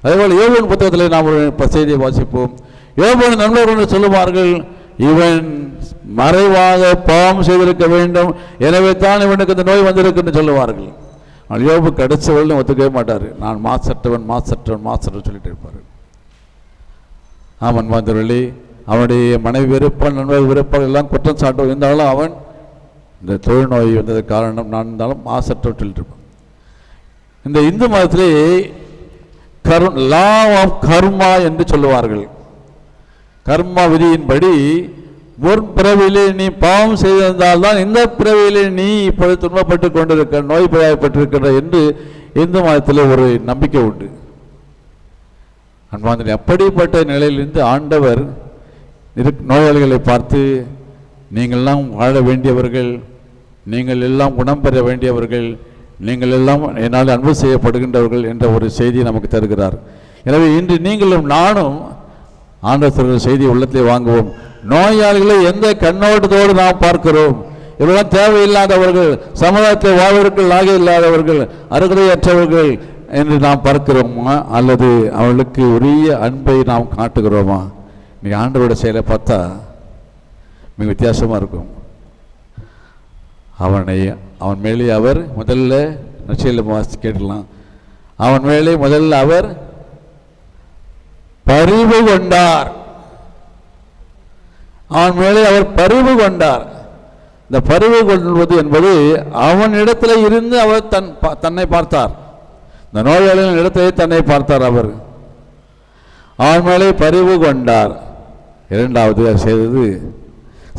அதேபோல் யோபு புத்தகத்தில் நாம் ஒரு செய்தியை வாசிப்போம். யோபு நண்பர்கள் சொல்லுவார்கள், இவன் மறைவாக பாவம் செய்திருக்க வேண்டும், எனவே தான் இவனுக்கு இந்த நோய் வந்திருக்குன்னு சொல்லுவார்கள். ஆனால் யோபு கடைசிவர்களும் ஒத்துக்கவே மாட்டார். நான் மாசற்றவன் சொல்லிட்டு இருப்பார். அவன் வந்தவர்களே, அவனுடைய மனைவி வெறுப்பான், நண்பர்கள் வெறுப்பால் எல்லாம் குற்றம் சாட்டும் இருந்தாலும் அவன் இந்த தொழுநோய் வந்ததுக்கு காரணம் நான் இருந்தாலும் மாசற்றவன் சொல்லிட்டு இருப்பான். இந்த இந்து மதத்திலே லா ஆஃப் கர்மா என்று சொல்லுவார்கள். கர்மா விதியின்படி ஒரு பிறவிலே நீ பாவம் செய்திருந்தால்தான் இந்த பிறவிலே நீ இப்பொழுது துன்பப்பட்டு கொண்டிருக்க, நோய்பட்டிருக்கின்ற என்று இந்து மதத்தில் ஒரு நம்பிக்கை உண்டு. அன்பாந்தனே, அப்படிப்பட்ட நிலையிலிருந்து ஆண்டவர் நோயாளிகளை பார்த்து, நீங்களெல்லாம் வாழ வேண்டியவர்கள், நீங்கள் எல்லாம் குணம் பெற வேண்டியவர்கள், நீங்கள் எல்லாம் என்னால் அன்பு செய்யப்படுகின்றவர்கள் என்ற ஒரு செய்தியை நமக்கு தருகிறார். எனவே இன்று நீங்களும் நானும் ஆண்டவர் செய்தி உள்ளத்திலே வாங்குவோம். நோயாளிகளை எந்த கண்ணோட்டத்தோடு நாம் பார்க்கிறோம்? இவரெல்லாம் தேவையில்லாதவர்கள், சமுதாயத்தை வாழ்வதற்கு லாக இல்லாதவர்கள், அருகதையற்றவர்கள் என்று நாம் பார்க்கிறோமா, அல்லது அவர்களுக்கு உரிய அன்பை நாம் காட்டுகிறோமா? நீ ஆண்டவரோட செயலை பார்த்தா மிக வித்தியாசமாக இருக்கும். அவன் மேலே அவர் முதல்ல நற்செய்தியில கேட்கலாம், அவன் மேலே முதல்ல அவர் பரிவு கொண்டார். அவன் மேலே அவர் பரிவு கொண்டார். இந்த பரிவு கொள்வது என்பது அவனிடத்தில் இருந்து அவர் தன்னை பார்த்தார். இந்த நோயாளியின் இடத்திலே தன்னை பார்த்தார். அவன் மேலே பரிவு கொண்டார். இரண்டாவது செய்தது,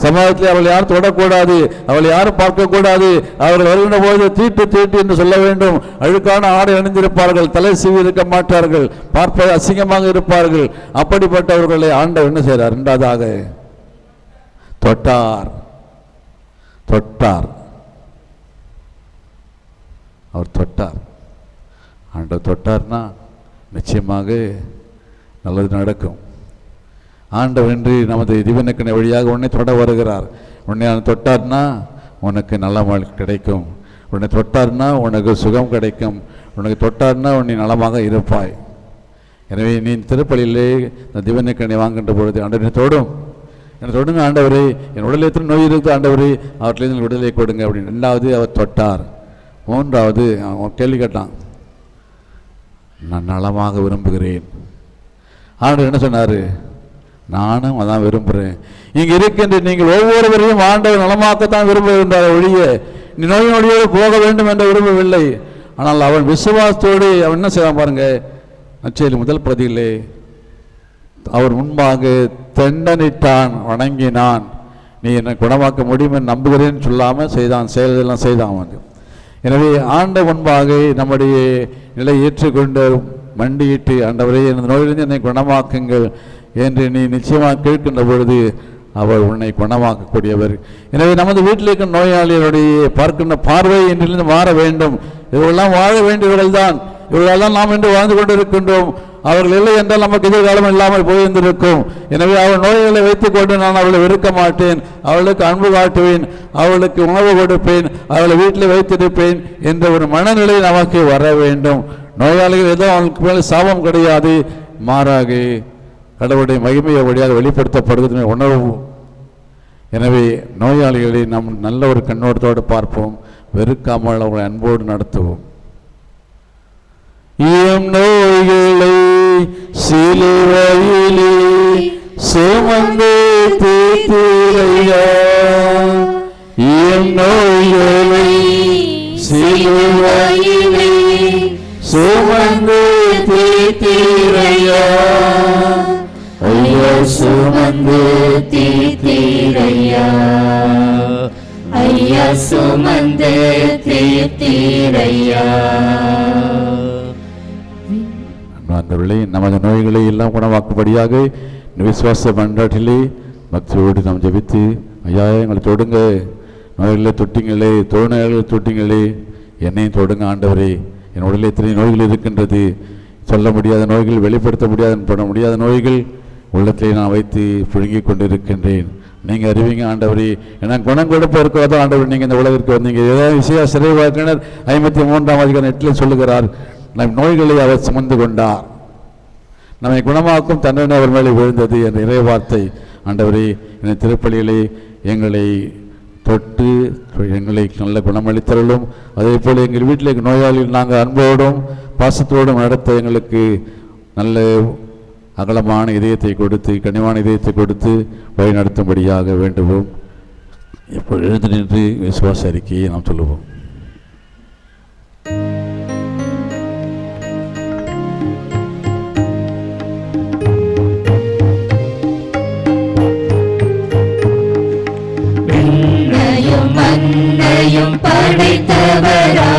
சமாஜத்தில் அவள் யாரும் தொடக்கூடாது, அவள் யாரும் பார்க்கக்கூடாது, அவர்கள் வருகின்ற போது தீட்டு என்று சொல்ல வேண்டும். அழுக்கான ஆடை அணிந்திருப்பார்கள், தலை சீவி இருக்க மாட்டார்கள், பார்ப்பது அசிங்கமாக இருப்பார்கள். அப்படிப்பட்டவர்களை ஆண்டவர் என்ன செய்கிறார்? இரண்டாவதாக தொட்டார். அவர் தொட்டார். ஆண்டவர் தொட்டார்னா நிச்சயமாக நல்லது நடக்கும். ஆண்டவர் இன்று நமது திவ்யநக்கனை வழியாக உன்னை தொட வருகிறார். உன்னை தொட்டார்னா உனக்கு நல்ல கிடைக்கும், உன்னை தொட்டார்னா உனக்கு சுகம் கிடைக்கும், உனக்கு தொட்டார்னா உன்னை நலமாக இருப்பாய். எனவே நீ திருப்பலியிலே இந்த திவ்யநக்கனை வாங்குகின்ற பொழுது ஆண்டவரை தொடும், என்னை தொடுங்க ஆண்டவரே, என் உடலில் எத்தனை நோய் இருக்குது ஆண்டவரே, அவற்றிலிருந்து விடுதலை கொடுங்க அப்படின்னு. ரெண்டாவது அவர் தொட்டார். மூன்றாவது அவன் கேள்வி கேட்டான், நான் நலமாக விரும்புகிறேன். ஆண்டவர் என்ன சொன்னார்? நானும் அதான் விரும்புகிறேன். இங்கே இருக்கின்ற நீங்கள் ஒவ்வொருவரையும் ஆண்டவர் நலமாக்கத்தான் விரும்புகின்றார் ஒழிய நீ நோயோடு போக வேண்டும் என்று விரும்பவில்லை. ஆனால் அவன் விசுவாசத்தோடு அவன் என்ன செய்வான் பாருங்க. நற்செய்தியில் முதல் பகுதியிலே அவர் முன்பாக தண்டனிட்டான், வணங்கினான். நீ என்னை குணமாக்க முடியும் என்று நம்புகிறேன்னு சொல்லாமல் செய்தான், செயலெல்லாம் செய்தான் வந்து. எனவே ஆண்ட முன்பாக நம்முடைய நிலை ஏற்றுக்கொண்டு மண்டியிட்டு, ஆண்டவரே எனது நோயிலிருந்து என்னை குணமாக்குங்கள் என்று நீ நிச்சயமாக கேட்கின்ற பொழுது அவர் உன்னை குணமாக்கக்கூடியவர். எனவே நமது வீட்டில் இருக்கிற நோயாளிகளுடைய பார்க்கின்ற பார்வை இன்றிலிருந்து மாற வேண்டும். இவர்களெல்லாம் வாழ வேண்டியவர்கள் தான், இவர்களெல்லாம் நாம் இன்று வாழ்ந்து கொண்டிருக்கின்றோம். அவர்கள் இல்லை என்றால் நமக்கு எதிர்காலம் இல்லாமல் போயிருந்திருக்கும். எனவே அவள் நோய்களை வைத்துக் கொண்டு நான் அவளை வெறுக்க மாட்டேன், அவளுக்கு அன்பு காட்டுவேன், அவளுக்கு உணவு கொடுப்பேன், அவளை வீட்டில் வைத்திருப்பேன் என்ற ஒரு மனநிலை நமக்கு வர வேண்டும். நோயாளிகள் ஏதோ அவளுக்கு மேலே சாபம் கிடையாது, மாறாக கடவுளுடைய மகிமையை வழியாக வெளிப்படுத்தப்படுவது உணர்வு. எனவே நோயாளிகளை நாம் நல்ல ஒரு கண்ணோட்டத்தோடு பார்ப்போம், வெறுக்காமல் அவங்களை அன்போடு நடத்துவோம். எம் நோய்களை சிலுவையிலே சுமந்து தீர்த்தீரையா, எம் நோய்களை சிலுவையிலே சுமந்து தீர்த்தீரையா, ஐயா சுமந்து தீர்த்தீரையா, ஐயா சுமந்து தீர்த்தீரையா. அந்தவர்களே, நமது நோய்களை எல்லாம் குணமாக்கும்படியாக விசுவாச மன்றாட்டிலே பக்தியோடு நாம் ஜெபித்து, ஐயா எங்களை தொடுங்க, நோய்களை தொட்டிங்களே, தொழுநோய்களை தொட்டிங்களே, என்னையும் தொடுங்க ஆண்டவரே. என் உடலில் எத்தனை நோய்கள் இருக்கின்றது, சொல்ல முடியாத நோய்கள், வெளிப்படுத்த முடியாத பண்ண முடியாத நோய்கள், உள்ளத்திலே நான் வைத்து புழுங்கிக் கொண்டிருக்கின்றேன். நீங்கள் அறிவிங்க ஆண்டவரே, எனக்கு குணம் கொடுப்பதற்கு தான் ஆண்டவர் நீங்கள் இந்த உலகிற்கு வந்தீங்க. ஏதாவது விஷய சிறை வழக்கினர் 53:8 சொல்லுகிறார், நம் நோய்களை அவர் சுமந்து கொண்டார், நம்மை குணமாக்கும் தண்டனை அவர் மேலே விழுந்தது என்ற இறைவார்த்தை. ஆண்டவரே, இந்த திருப்பலிகளை எங்களை தொட்டு எங்களை நல்ல குணமளித்தருளும். அதே போல் எங்கள் வீட்டில் நோயாளிகள் நாங்கள் அன்போடும் பாசத்தோடும் நடத்த எங்களுக்கு நல்ல அகலமான இதயத்தை கொடுத்து கனிவான இதயத்தை கொடுத்து வழி நடத்தும்படியாக வேண்டுவோம். இப்போ எழுந்து நின்று விசுவாச அறிக்கையை நாம் சொல்லுவோம். மண்ணையும் படைத்தவரா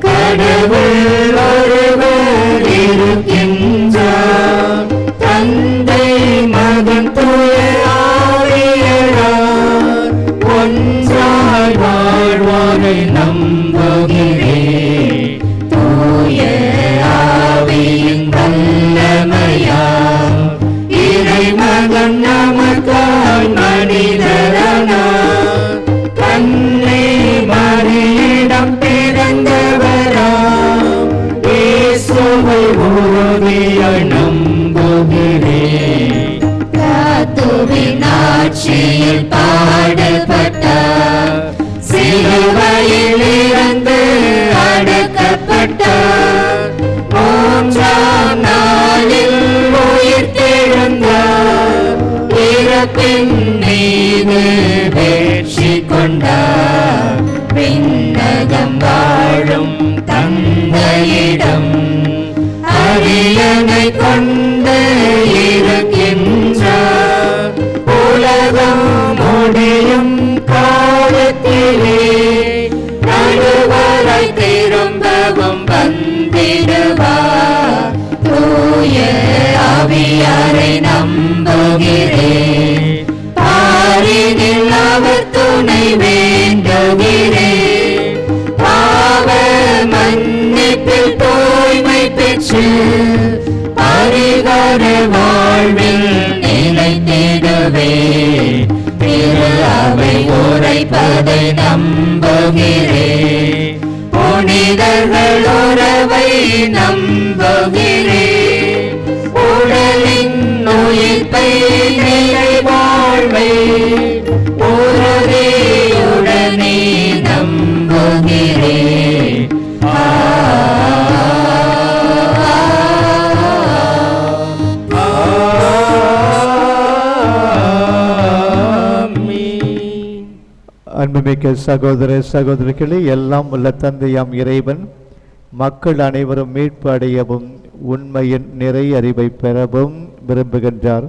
கடவுள் ஒருவர் இருக்கின்றார், தந்தை மகன் தூய ஆவியார் ஒன்றாய் வாழ்வாரை நம்புகிறேன். தூய ஆவியின் வல்லமையார் இறைமகன் நமக்காய் மனிதரானார், கண்ணை மறியிடம் பிறந்தவராம் இயேசுவை உறுதியாய் நம்புகிறேன். கிறிஸ்துவின் ஆட்சியில் பாடுபட்டார், சிலுவையில் இருந்து அடக்கப்பட்டார், மூன்றாம் நாளில் உயிர்த்தெழுந்தார், இறப்பின் மீது வெற்றி கொண்டார், விண்ணகம் வாழும் தந்தையிடம் அரியணை கொண்டு இருக்கின்றார், உலகம் முடியும் காலத்திலே நடுவரை திரும்பவும் வந்திடுவார். தூய ஆவியாரை நம்புகிறேன், பாரினில் அவர் துணை வேண்டுகிறேன், பாவ மன்னிப்பில் தூய்மை பெற்று பரிகார வாழ்வில் நிலைத்திடுவே. திரு அவை உரைப்பதை நம்புகிறேன், புனிதர்கள் உறவை நம்புகிறேன், உடலின் உயிர்ப்பை நிலை வாழ்வை உறுதியுடனே நம்புகிறேன். அன்புமிக்க சகோதர சகோதரிகளே, எல்லாம் உள்ள தந்தையாம் இறைவன் மக்கள் அனைவரும் மீட்பு அடையவும் உண்மையின் நிறை அறிவை பெறவும் விரும்புகின்றார்.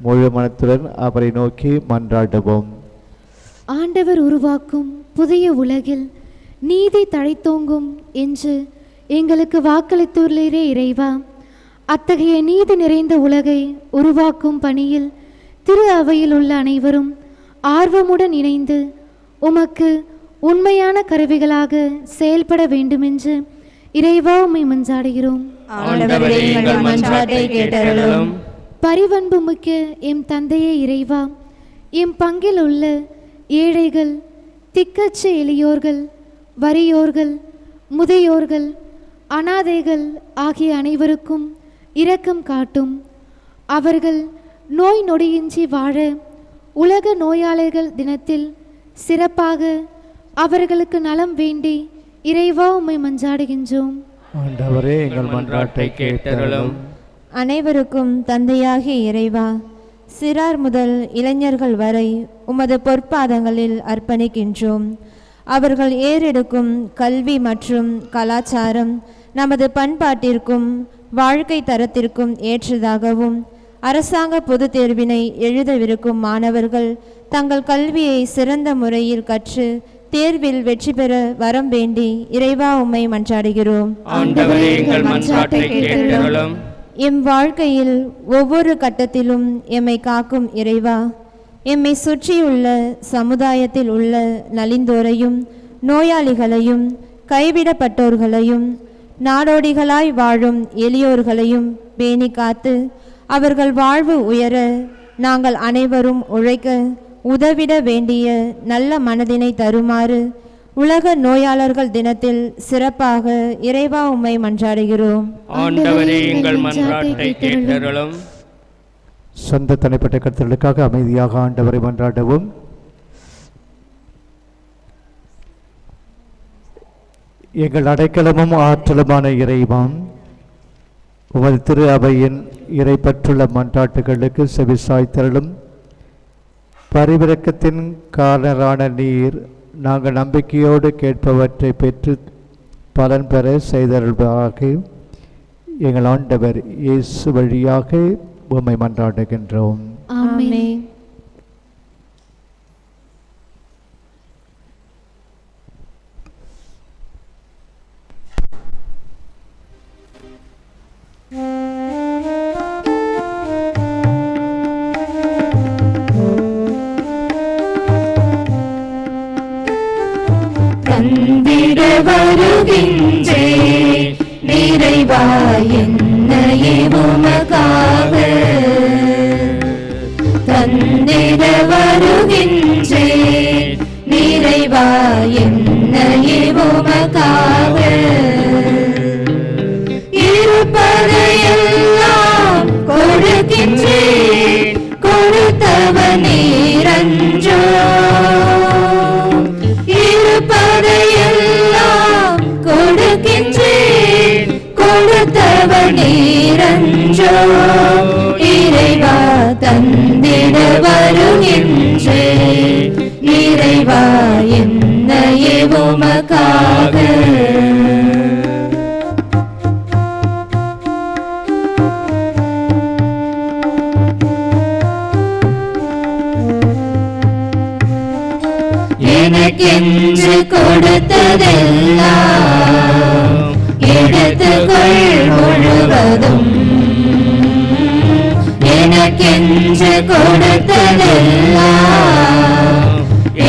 முழு மனத்துடன் அவரை நோக்கி மன்றாடுவோம். ஆண்டவர் உருவாக்கும் புதிய உலகில் நீதி தழைத்தோங்கும் என்று எங்களுக்கு வாக்களித்துள்ளீரே இறைவா, அத்தகைய நீதி நிறைந்த உலகை உருவாக்கும் பணியில் திரு அவையில் உள்ள அனைவரும் ஆர்வமுடன் இணைந்து உமக்கு உண்மையான கருவிகளாக செயல்பட வேண்டுமென்று இறைவா உம்மை மன்றாடுகிறோம். பரிவன்பு மிக்க எம் தந்தையே இறைவா, எம் பங்கில் உள்ள ஏழைகள், திக்கற்ற எளியோர்கள், வறியோர்கள், முதியோர்கள், அனாதைகள் ஆகிய அனைவருக்கும் இரக்கம் காட்டும். அவர்கள் நோய் நொடியின்றி வாழ உலக நோயாளர்கள் தினத்தில் சிறப்பாக அவர்களுக்கு நலம் வேண்டி இறைவா உம்மை மன்றாடுகின்றோம். ஆண்டவரே, எங்கள் மன்றாட்டை கேட்டருளும். அனைவருக்கும் தந்தையாகிய இறைவா, சிறார் முதல் இளைஞர்கள் வரை உமது பொற்பாதங்களில் அர்ப்பணிக்கின்றோம். அவர்கள் ஏறெடுக்கும் கல்வி மற்றும் கலாச்சாரம் நமது பண்பாட்டிற்கும் வாழ்க்கை தரத்திற்கும் ஏற்றதாகவும், அரசாங்க பொதுத் தேர்வினை எழுதவிருக்கும் மாணவர்கள் தங்கள் கல்வியை சிறந்த முறையில் கற்று தேர்வில் வெற்றி பெற வரம் வேண்டி இறைவா உம்மை மன்றாடுகிறோம். எம் வாழ்க்கையில் ஒவ்வொரு கட்டத்திலும் எம்மை காக்கும் இறைவா, எம்மை சுற்றியுள்ள சமுதாயத்தில் உள்ள நலிந்தோரையும் நோயாளிகளையும் கைவிடப்பட்டோர்களையும் நாடோடிகளாய் வாழும் எளியோர்களையும் பேணி காத்து அவர்கள் வாழ்வு உயர நாங்கள் அனைவரும் உழைக்க உதவிட வேண்டிய நல்ல மனதினை தருமாறு உலக நோயாளர்கள் தினத்தில் சிறப்பாக இறைவா உம்மை மன்றாடுகிறோம். ஆண்டவரே, எங்கள் மன்றாட்டை கேட்டருளும். சொந்த தனிப்பட்ட கருத்துக்களுக்காக அமைதியாக ஆண்டவரை மன்றாடவும். எங்கள் அடைக்கலமும் ஆற்றலுமான இறைவாம், உமது திரு அவையின் இறைப்பற்றுள்ள மன்றாட்டுகளுக்கு செவிசாய்த்தருளும். பரிவிரக்கத்தின் காரணரான நீர் நாங்கள் நம்பிக்கையோடு கேட்பவற்றை பெற்று பலன் பெற செய்தருள்வாக. எங்கள் ஆண்டவர் இயேசு வழியாக உம்மை மன்றாடுகின்றோம். ஆமென். தந்திட வருகின்றே நிறைவா என்னையே உமக்காக. தந்திட வருகின்றே நிறைவா என்னையே உமக்காக. இருப்பதையெல்லாம் கொடுக்கின்றேன் கொடுத்தவன் நீரன்றோ. இருப்பதையெல்லாம் கொடுக்கின்றேன் கொடுத்தவன் நீரன்றோ. இறைவா தந்திட வருகின்றேன் நிறைவா என்னையே உமக்காக. எனக்கென்று கொடுத்ததெல்லாம் எடுத்துக்கொள் முழுவதும். எனக்கென்று கொடுத்ததெல்லாம்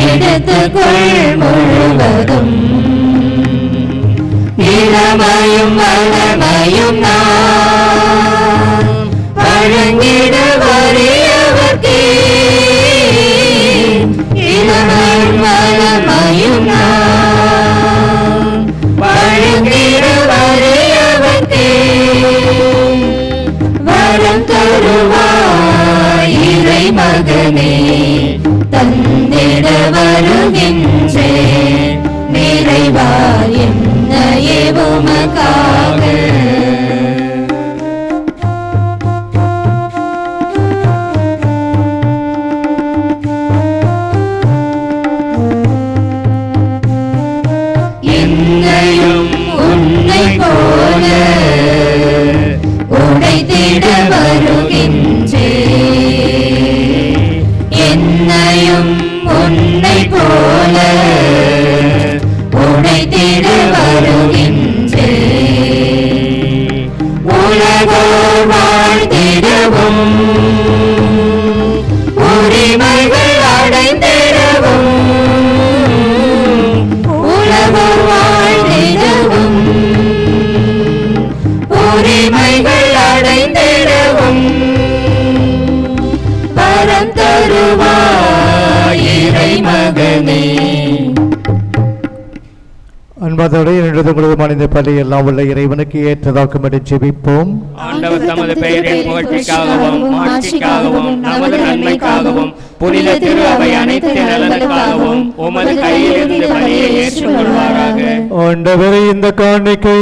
எடுத்துக்கொள் முழுவதும். இளமையும் வளமையும் நான் வழங்கிட வறியவர்க்கே. இளமையும் வளமையும் நான் வழங்கிட வறியவர்க்கே. வரம் தருவாய் இறை மகனே தந்திட வருகின்றேன் நிறைவா என்னையே உமக்காக. என்னையும் உன்னை போல உடைத்திட வருகின்றேன். என்னையும் உன்னை போல உடைத்திட வருகின்றேன். உலகோர் வாழ்ந்திடவும் உரிமைகள் அடைந்திடவும். உலகோர் வாழ்ந்திடவும் உரிமைகள் அடைந்திடவும். வரம் தருவாய் இறை மகனே. அன்பதோடு உங்களது இந்த பள்ளி எல்லாம் உள்ள இறைவனுக்கு ஏற்றதாக்கும்படி ஜெபிப்போம். ஆண்டவர் தமது பெயரின் புகழ்ச்சிக்காகவும் மாட்சிக்காகவும் நமது நன்மைக்காகவும் புனித திரு அவை அனைத்து நலனுக்காகவும் உமது கையிலிருந்து பலியை ஏற்றுக்கொள்வாராக. ஆண்டவரே, இந்த காணிக்கை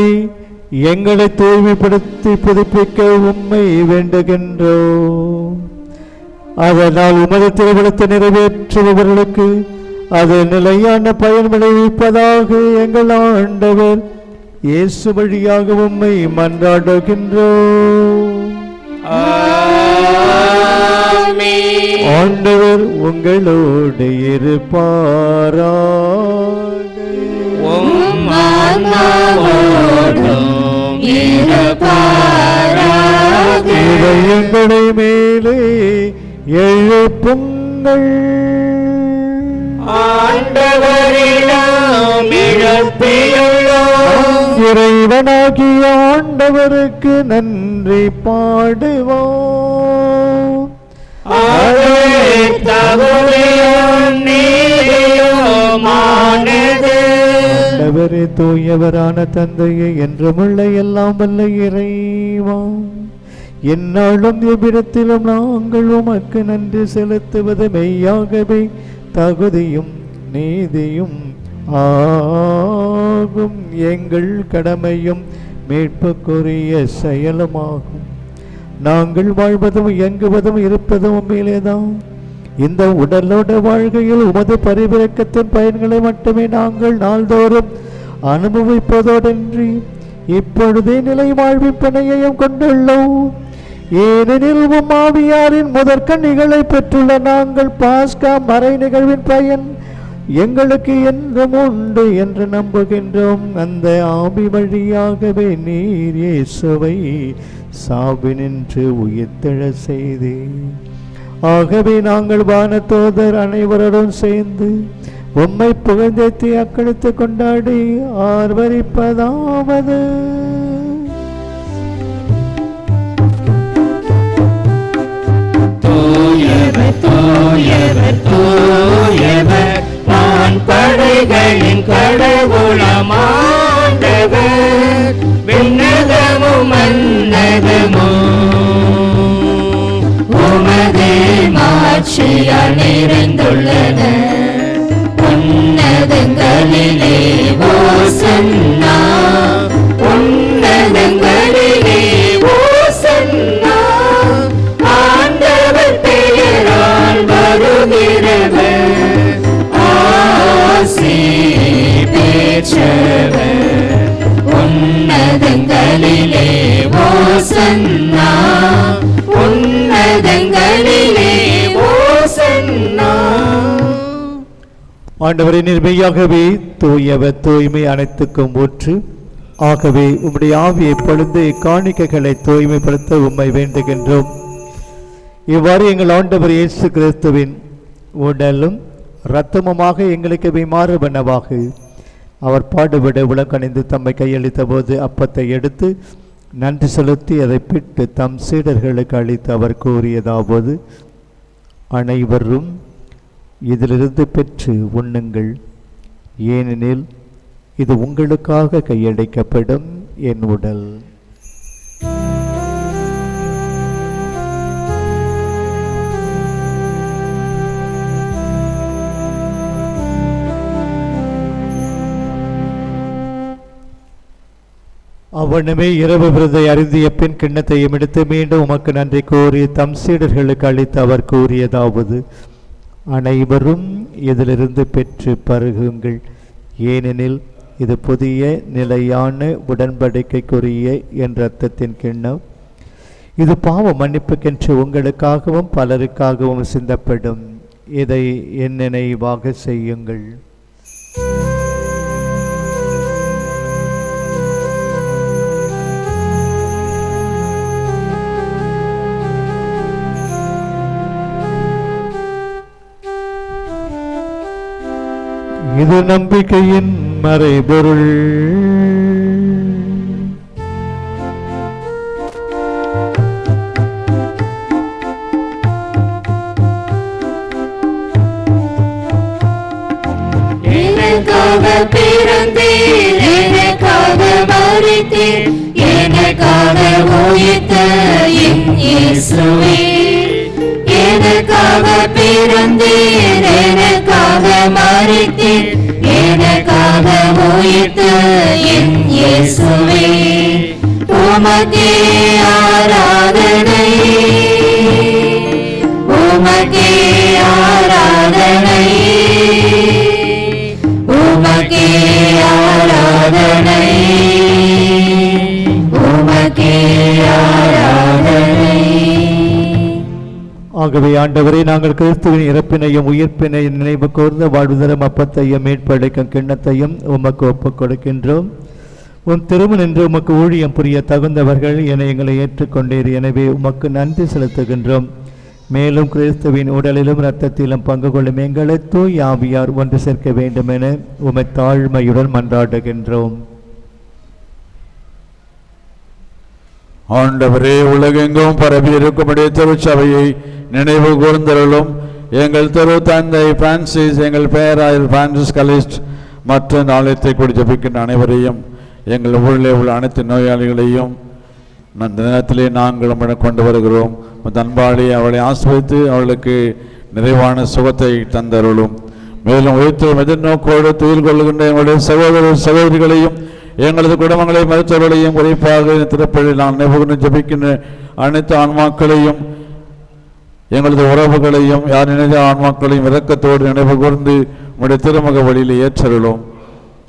எங்களை தூய்மைப்படுத்தி புதுப்பிக்க உம்மை வேண்டுகின்றோம். அதனால் உமது திருவிழத்தை நிறைவேற்றுபவர்களுக்கு அது நிலையான பயன் விளைவிப்பதாக எங்கள் ஆண்டவர் இயேசு வழியாக உம்மை மன்றாடுகின்றோம். ஆண்டவர் உங்களோடு இருப்பாராக. இதயங்களை மேலே எழுப்புங்கள். ஆண்டவரிடம் இழப்பியுள்ளோம், இறைவனாகிய ஆண்டவருக்கு நன்றி பாடுவோம். ஆண்டவரே தூயவரான தந்தையை என்றுமுள்ள எல்லாம் வல்ல இறைவா, என்னாலும் எவ்விடத்திலும் நாங்கள் உமக்கு நன்றி செலுத்துவது மெய்யாகவே தகுதியும் நீதியும் ஆகும். எங்கள் கடமையும் மீட்புக்குரிய செயலுமாகும். நாங்கள் வாழ்வதும் இயங்குவதும் இருப்பதும் உண்மையிலேதான். இந்த உடலோட வாழ்க்கையில் உமது பரிவிரக்கத்தின் பயன்களை மட்டுமே நாங்கள் நாள்தோறும் அனுபவிப்பதோடன்றி இப்பொழுதே நிலை வாழ்வின் பிணையையும் கொண்டுள்ளோம். ஏனெனில் உம் ஆவியாரின் முதற்கண்ணிகளை பெற்றுள்ள நாங்கள் பாஸ்கா மறை நிகழ்வின் பயன் எங்களுக்கு என்றும் உண்டு என்று நம்புகின்றோம். அந்த ஆவி வழியாகவே நீர் இயேசுவை சாவினின்று உயிர்த்தெழ செய்தே. ஆகவே நாங்கள் வானதூதர் அனைவருடன் சேர்ந்து உம்மை புகழ்ந்தேத்தி அக்களித்து கொண்டாடி ஆர்வரிப்பதாவது: தூயவர் தூயவர் தூயவர் வான்படைகளின் கடவுளமாண்டவர், விண்ணகமும் மன்னகமும் உமது மாட்சியால் நிறைந்துள்ளன. உன்னதங்களிலே ஓசன்னா, உன்னதங்களிலே ஓசன்னா. ஆண்டவர் பெயரால் வருகிறவர் ஆசி பெற்றவர். உன்னதங்களிலே ஓசன்னா, உன்னதங்களிலே ஓசன்னா. ஆண்டவரை நிர்மையாகவே தூயவர் தூய்மை அனைத்துக்கும் ஊற்று. ஆகவே உம்முடைய ஆவியை பொழுது காணிக்கைகளை தூய்மைப்படுத்த உம்மை வேண்டுகின்றோம். இவ்வாறு எங்கள் ஆண்டவர் இயேசு கிறிஸ்துவின் உடலும் இரத்தமுமாக எங்களுக்கு மாறுபனவாக அவர் பாடுபட உலகணிந்து தம்மை கையளித்த போது அப்பத்தை எடுத்து நன்றி செலுத்தி அதை பிட்டு தம் சீடர்களுக்கு அளித்து அவர் கூறியதாவது: அனைவரும் இதிலிருந்து பெற்று உண்ணுங்கள், ஏனெனில் இது உங்களுக்காக கையளிக்கப்படும் என் உடல். அவனுமே இரவு விருதை அருந்திய பின் கிண்ணத்தையும் எடுத்து மீண்டும் உமக்கு நன்றி கூறி தம் சீடர்களுக்கு அளித்து அவர் கூறியதாவது: அனைவரும் இதிலிருந்து பெற்று பருகுங்கள், ஏனெனில் இது புதிய நிலையான உடன்படிக்கைக்குரிய என் இரத்தத்தின் கிண்ணம். இது பாவ மன்னிப்புக்கென்று உங்களுக்காகவும் பலருக்காகவும் சிந்தப்படும். இதை என் நினைவாக செய்யுங்கள். இது நம்பிக்கையின் மறைபொருள். எனக்காக பிறந்தீர், எனக்காக மரித்தீர், எனக்காக உயிர்த்த என் இயேசுவே. எனக்காக பிறந்தீர், எனக்காக மரித்தீர், எனக்காக உயிர்த்த என் இயேசுவே. உமக்கே ஆராதனை, உமக்கே ஆராதனை, உமக்கே ஆராதனை, உமக்கே ஆராதனை. ஆகவே ஆண்டவரே, நாங்கள் கிறிஸ்துவின் இறப்பினையும் உயிர்ப்பினையும் நினைவு கூர்ந்த வாழ்வுதரும் அப்பத்தையும் மீட்படைக்கும் கிண்ணத்தையும் உமக்கு ஒப்புக் கொடுக்கின்றோம். உன் திருமணன்று உமக்கு ஊழியம் புரிய தகுந்தவர்கள் என எங்களை ஏற்றுக்கொண்டீர். எனவே உமக்கு நன்றி செலுத்துகின்றோம். மேலும் கிறிஸ்துவின் உடலிலும் இரத்தத்திலும் பங்கு கொள்ளும் எங்களை தூய் ஆவியார் ஒன்று சேர்க்க வேண்டும் என உமை தாழ்மையுடன் மன்றாடுகின்றோம். ஆண்டவரே, உலகெங்கும் பரவி இருக்கும்படிய திருச்சபையை நினைவு கூர்ந்தருளும். எங்கள் திரு தந்தை பிரான்சிஸ், எங்கள் பேராயர் பிரான்சிஸ் கலிஸ்ட் மற்றும் ஆலயத்தை கூடி ஜபிக்கின்ற அனைவரையும், எங்கள் ஊரில் உள்ள அனைத்து நோயாளிகளையும் அந்த நேரத்திலே நாங்கள் கொண்டு வருகிறோம். அன்பாளி அவளை ஆசிர்வதித்து அவளுக்கு நிறைவான சுகத்தை தந்தருளும். மேலும் உயிர்த்தெழும் எதிர்நோக்கோடு துயில் கொள்ளுகின்ற எங்களுடைய சகோதர சகோதரிகளையும் எங்களது குடும்பங்களை மருத்துவர்களையும் குறிப்பாக திருப்பலில் நான் நினைவு ஜபிக்கின்ற அனைத்து ஆன்மாக்களையும் எங்களது உறவுகளையும் யார் நினைந்த ஆன்மாக்களையும் இரக்கத்தோடு நினைவு கூர்ந்து உங்களுடைய திருமுக வழியில் ஏற்றருளும்.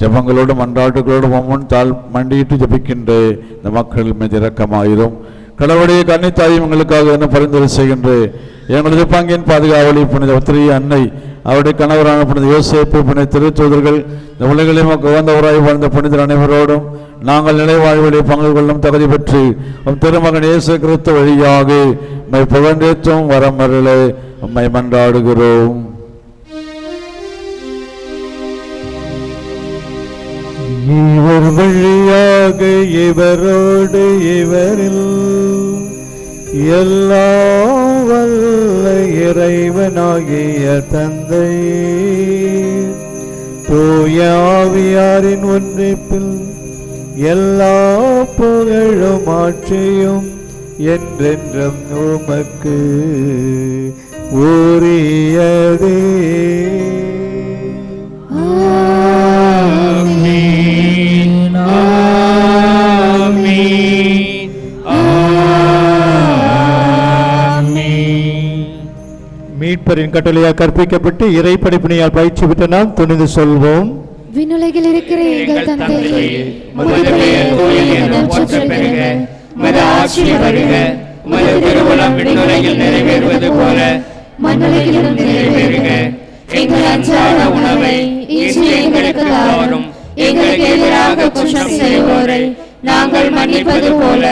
ஜபங்களோடும் அன்றாட்டுகளோடும் முன் தாழ் மண்டியிட்டு ஜபிக்கின்ற இந்த மக்கள் மீது இரக்கமாயிரும். கடவுளுடைய கன்னித்தாயும் எங்களுக்காக என்ன பரிந்துரை செய்கின்ற எங்களது பங்கின் பாதுகாவலி புனித ஒத்திரிய அன்னை, அவருடைய கணவரான புனித யோசேப்பு, புனித திருத்தூதர்கள், இந்த உலகிலே உகந்தவராய் வாழ்ந்த புனிதர் அனைவரோடும் நாங்கள் நிலை வாழ்விலே பங்கு கொள்ளும் தகுதி பெற்று திருமகன் இயேசு கிறிஸ்து வழியாக உம்மை புகழ்ந்தேற்றும் வரமருள உம்மை மன்றாடுகிறோம். இவர் வழியாக இவரோடு இவரில் எல்லாம் வல்ல இறைவனாகிய தந்தை தூய ஆவியாரின் ஒன்றிப்பில் எல்லா புகழும் ஆட்சியும் என்றென்றும் உமக்கு உரியதே. மீட்பரின் கட்டளையாக கற்பிக்கப்பட்டு இறை படிப்பினையால் பயிற்சி பெற்ற நாம் துணிந்து சொல்வோம். விண்ணுலகில் இருக்கிற எங்கள் தந்தையே, உமது பெயர் தூயது என போற்றப் பெறுக. உமது ஆட்சி வருக. உமது திருவுளம் விண்ணுலகில் நிறைவேறுவது போல மண்ணுலகிலும் நிறைவேறுக. எங்கள் அன்றாட உணவை இன்று எங்களுக்கு தாரும். எங்களுக்கு எதிராக குற்றம் செய்வோரை நாங்கள் மன்னிப்பது போல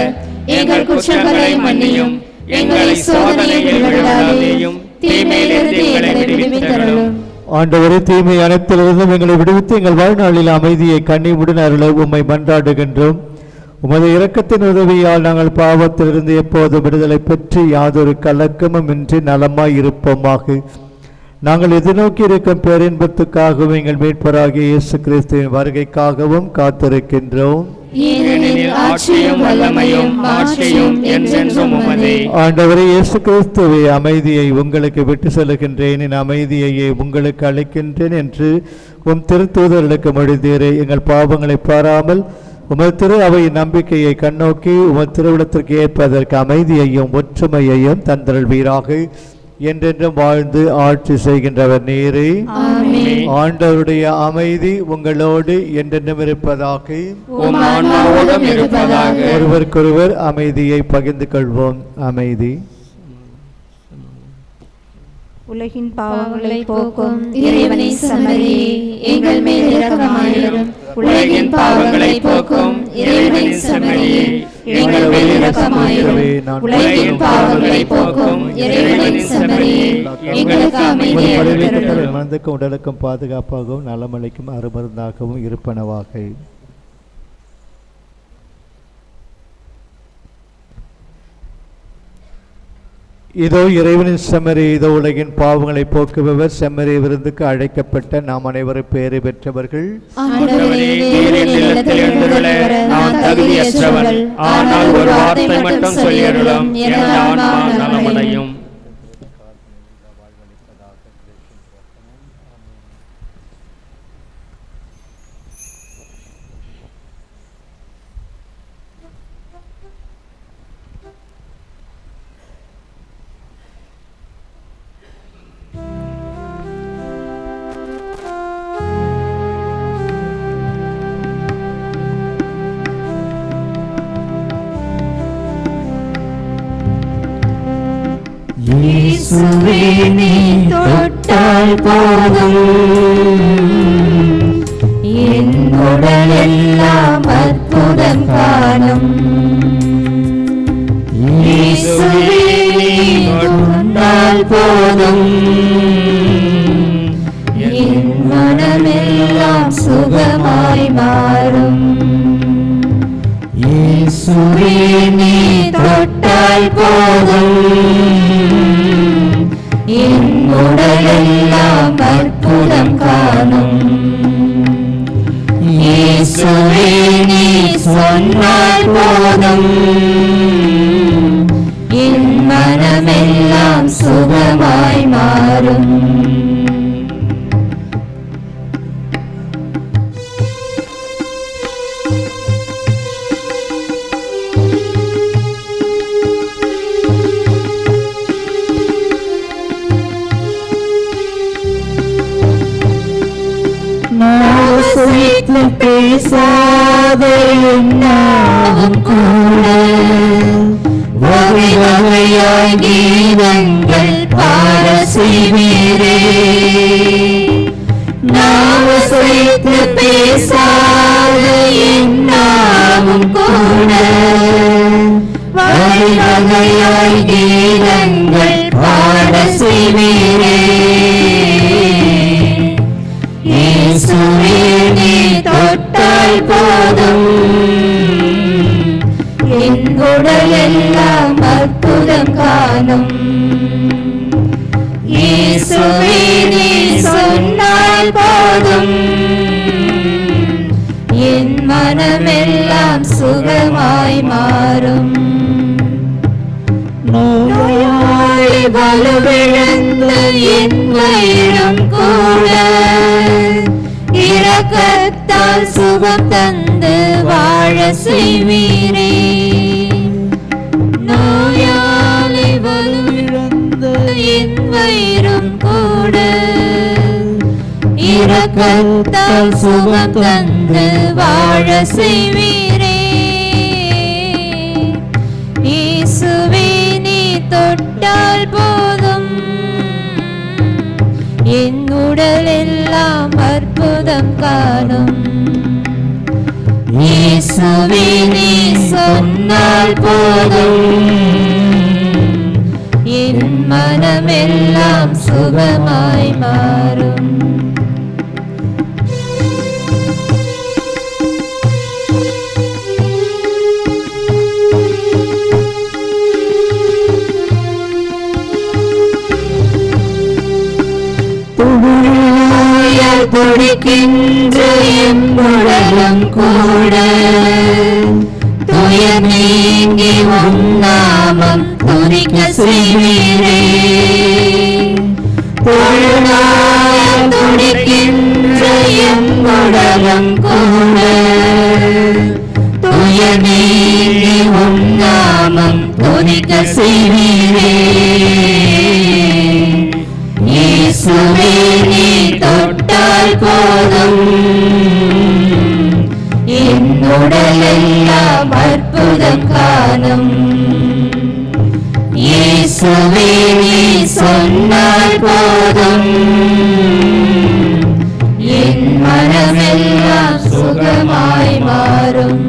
எங்கள் குற்றங்களை மன்னியும். எங்களை சோதனையில் விடாதேயும், தீமையிலிருந்து எங்களை விடுவித்தருளும். ஆண்டவரே, தீமை அனைத்திலிருந்தும் எங்களை விடுவித்து எங்கள் வாழ்நாளில் அமைதியை கண்ணியுடன் அருள உம்மை மன்றாடுகின்றோம். உமது இரக்கத்தின் உதவியால் நாங்கள் பாவத்திலிருந்து எப்போதும் விடுதலை பெற்று யாதொரு கலக்கமும் இன்றி நலமாய் இருப்போமாக. நாங்கள் எதிர்நோக்கி இருக்கும் பேரின்பத்துக்காகவும் எங்கள் மீட்பராகிய இயேசு கிறிஸ்துவின் வருகைக்காகவும் காத்திருக்கின்றோம். ஆண்டவரே இயேசு கிறிஸ்துவே, அமைதியை உங்களுக்கு விட்டு செல்கின்றேன், என் அமைதியையே உங்களுக்கு அளிக்கின்றேன் என்று உம் திருத்தூதர்களுக்கு மொழிந்தீரே. எங்கள் பாவங்களை பாராமல் உமது திரு அவையின் நம்பிக்கையை கண்ணோக்கி உமது திருவிழத்திற்கு ஏற்பதற்கு அமைதியையும் ஒற்றுமையையும் தந்தருள்வீராக. என்றென்றும் வாழ்ந்து ஆட்சி செய்கின்றவர் நீரே. ஆண்டவருடைய அமைதி உங்களோடு என்றென்றும் இருப்பதாக. ஒருவருக்கொருவர் அமைதியை பகிர்ந்து கொள்வோம். அமைதி. உலகின் பாவங்களை போக்கும் இறைவனை சமரியே, எங்கள் மேல் இரக்கமாயிரும். உலகின் பாவங்களை போக்கும் இறைவனை சமரியே, எங்கள் மேல் இரக்கமாயிரும். உலகின் பாவங்களை போக்கும் இறைவனை சமரியே, எங்களுக்கு அமைதியை அருளும். மனதுக்கும் உடலுக்கும் பாதுகாப்பாகவும் நலமளிக்கும் அருமருந்தாகவும் இருப்பனவாக. இதோ இறைவனின் செம்மறி, இதோ உலகின் பாவங்களை போக்குபவர். செம்மறி விருந்துக்கு அழைக்கப்பட்ட நாம் அனைவரும் பேறு பெற்றவர்கள். ஆனால் ஒரு வார்த்தை மட்டும் சொல்லியருளும், எனது ஆன்மா நலமடையும். இயேசுவே, நீ தொட்டால் போதும் என் உடல் எல்லாம் அற்புதம் காணும். இயேசுவே, நீ தொட்டால் போதும் என் மனமெல்லாம் சுகமாய் மாறும். இயேசுவே, நீ சொன்னால் போதும் என் உடலெல்லாம் அற்புதம் காணும். இயேசுவே நீ சொன்னால் போதும் என் மனமெல்லாம் சுகமாய் மாறும். பேசாத என்னாவும் கூட வகை வகையாய் கீதங்கள் பாட செய்வீரே. நாவசைத்து பேசாத என்னாவும் கூட வகை வகையாய் கீதங்கள் பாட செய்வீரே. இயேசுவே நீ தொட்டால் போதும் என் உடலெல்லாம் அற்புதம் காணும். இயேசுவே நீ சொன்னால் போதும் என் மனமெல்லாம் சுகமாய் மாறும். நோயாளி வலுவிழந்த என் வயிறும் கூட இரக்கத்தால் சுகம் தந்து வாழ செய்வீரே. நோயாளி வலுவிழந்த என் வயிறும் கூட இரக்கத்தால் சுகம் தந்து வாழ செய்வீரே. இயேசுவே நீ தொட்டால் போதும் என் உடலெல்லாம் அற்புதம் காணும். இயேசுவே நீ சொன்னால் போதும் என் மனமெல்லாம் சுகமாய் மாறும். துடிக்கின்ற என் உடலும் கூட துயர் நீங்கி உம் நாமம் துதிக்க செய்வீரே. துடிக்கின்ற என் உடலும் கூட துயர் நீங்கி உம் நாமம் துதிக்க செய்வீரே. இயேசுவே நீ தொட்டால் போதும் என் உடலெல்லாம் அற்புதம் காணும். இயேசுவே நீ சொன்னால் போதும் என் மனமெல்லாம் சுகமாய் மாறும்.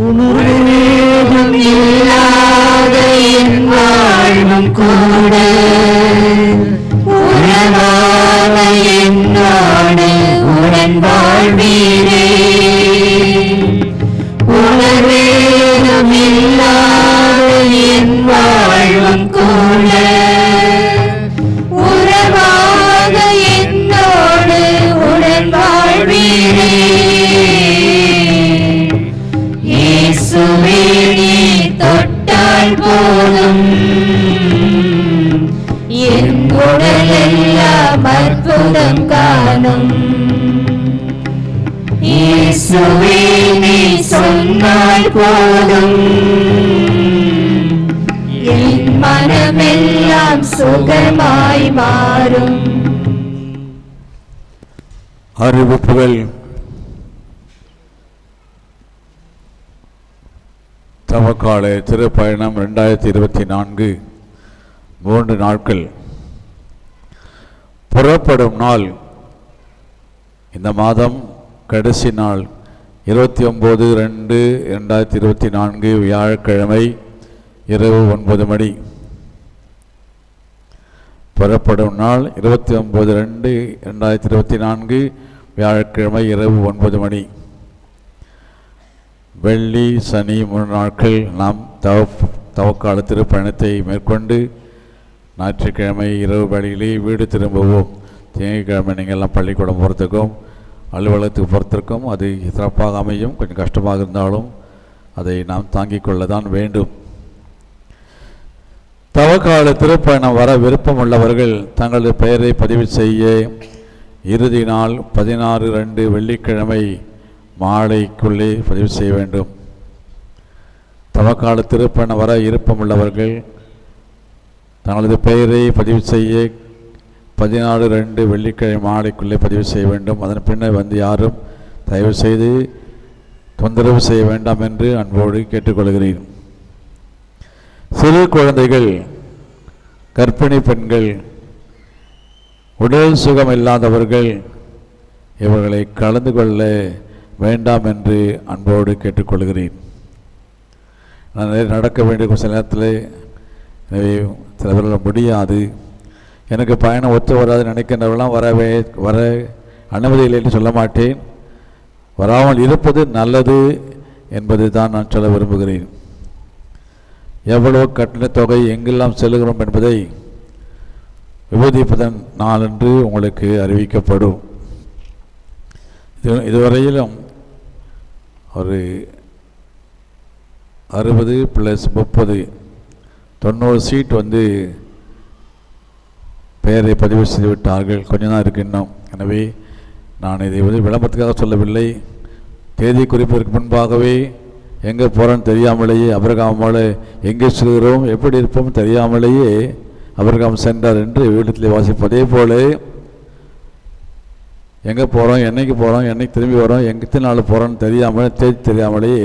உணர்வேகம் இல்லாத என் வாழ்வும் கூட உணவாக என்னோடு உடன் வாழ்வீரே. உணர்வேகம் இல்லாத என் வாழ்வும் கூட உறவாக என்னோடு உடன் வாழ்வீரே. இயேசுவே நீ தொட்டால் போதும் என் உடலெல்லாம் அற்புதம் காணும். இயேசுவே நீ சொன்னால் போதும் என் மனமெல்லாம் சுகமாய் மாறும். அறிவிப்புகள். தவக்கால திருப்பயணம் 2024 3 நாட்கள். புறப்படும் நாள் இந்த மாதம் கடைசி நாள் 29/2/2024 வியாழக்கிழமை இரவு 9 மணி. புறப்படும் நாள் 29/2/2024 வியாழக்கிழமை இரவு 9 மணி. வெள்ளி சனி 3 நாட்கள் நாம் தவக்கால திருப்பயணத்தை மேற்கொண்டு ஞாயிற்றுக்கிழமை இரவு வேளையிலே வீடு திரும்புவோம். திங்கட்கிழமை நீங்கள் எல்லாம் பள்ளிக்கூடம் போகிறதுக்கும் அலுவலகத்துக்கு போகிறதுக்கும் அது சிறப்பாக அமையும். கொஞ்சம் கஷ்டமாக இருந்தாலும் அதை நாம் தாங்கிக் கொள்ள தான் வேண்டும். தவக்கால திருப்பயணம் வர விருப்பம் உள்ளவர்கள் தங்களது பெயரை பதிவு செய்ய இறுதி நாள் 16/2 வெள்ளிக்கிழமை மாலைக்குள்ளே பதிவு செய்ய வேண்டும். தவக்கால திருப்பயணம் வர விருப்பம் உள்ளவர்கள் தங்களது பெயரை பதிவு செய்ய 16/2 வெள்ளிக்கிழமை மாலைக்குள்ளே பதிவு செய்ய வேண்டும். அதன் பின்னர் வந்து யாரும் தயவு செய்து தொந்தரவு செய்ய வேண்டாம் என்று அன்போடு கேட்டுக்கொள்கிறேன். சிறு குழந்தைகள், கர்ப்பிணி பெண்கள், உடல் சுகம் இல்லாதவர்கள் இவர்களை கலந்து கொள்ள வேண்டாம் என்று அன்போடு கேட்டுக்கொள்கிறேன். நான் நடக்க வேண்டிய சில நேரத்தில் எனவே சில பேர்கள் முடியாது, எனக்கு பயணம் ஒத்து வராது நினைக்கின்றவர்களாம் வர அனுமதி இல்லை என்று சொல்ல மாட்டேன். வராமல் இருப்பது நல்லது என்பது தான் நான் சொல்ல விரும்புகிறேன். எவ்வளவு கட்டண தொகை எங்கெல்லாம் செல்லுகிறோம் என்பதை விபதிப்பதன் நாளன்று உங்களுக்கு அறிவிக்கப்படும். இதுவரையிலும் ஒரு 60 + 30 90 சீட் வந்து பெயரை பதிவு செய்து விட்டார்கள். கொஞ்சம் தான் இருக்கு இன்னும். எனவே நான் இதை வந்து விளம்பரத்துக்காக சொல்லவில்லை. தேதி குறிப்பதற்கு முன்பாகவே எங்கே போகிறோன்னு தெரியாமலேயே அபிரகாமோடு எங்கே செல்கிறோம் எப்படி இருப்போம் தெரியாமலேயே அபிரகாம் சென்றார் என்று வீட்டிலே வாசிப்பதே போல எங்கே போகிறோம், என்னைக்கு போகிறோம், என்னைக்கு திரும்பி வரோம், எத்தனை நாள் போகிறோன்னு தெரியாமல் தேதி தெரியாமலேயே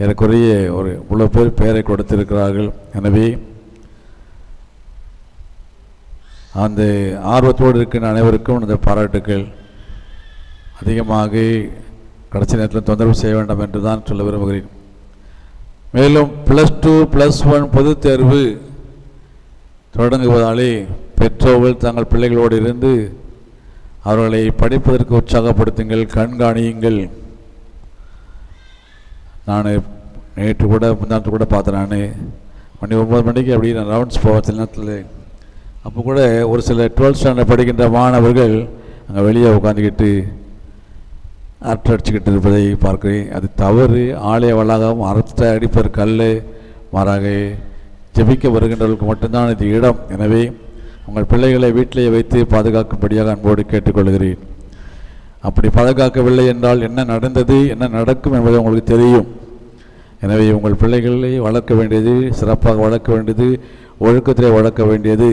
ஏறக்குறைய ஒரு இவ்வளோ பேர் பெயரை கொடுத்திருக்கிறார்கள். எனவே அந்த ஆர்வத்தோடு இருக்கின்ற அனைவருக்கும் அந்த பாராட்டுக்கள். அதிகமாக கடைசி நேரத்தில் தொந்தரவு செய்ய வேண்டாம் என்று தான் சொல்ல விரும்புகிறேன். மேலும் +2 +1 பொதுத் தேர்வு தொடங்குவதாலே பெற்றோர்கள் தங்கள் பிள்ளைகளோடு இருந்து அவர்களை படிப்பதற்கு உற்சாகப்படுத்துங்கள், கண்காணியுங்கள். நான் நேற்று கூட முந்தானத்து கூட பார்த்தேன். நான் மணி 9 மணிக்கு அப்படி நான் ரவுண்ட்ஸ் போவேன் சில நேரத்தில். அப்போ கூட ஒரு சில 12th ஸ்டாண்டர்ட் படிக்கின்ற மாணவர்கள் அங்கே வெளியே உட்காந்துக்கிட்டு அரட்டை அடிச்சுக்கிட்டு இருப்பதை பார்க்கிறேன். அது தவறு. ஆலய வளாகம் அரட்டை அடிப்பர் கல், மாறாக ஜெபிக்க வருகின்றவர்களுக்கு மட்டும்தான் இது இடம். எனவே உங்கள் பிள்ளைகளை வீட்டிலேயே வைத்து பாதுகாக்கும்படியாக அன்போடு கேட்டுக்கொள்கிறேன். அப்படி பாதுகாக்கவில்லை என்றால் என்ன நடந்தது, என்ன நடக்கும் என்பது உங்களுக்கு தெரியும். எனவே உங்கள் பிள்ளைகளை வளர்க்க வேண்டியது, சிறப்பாக வளர்க்க வேண்டியது, ஒழுக்கத்திலே வளர்க்க வேண்டியது.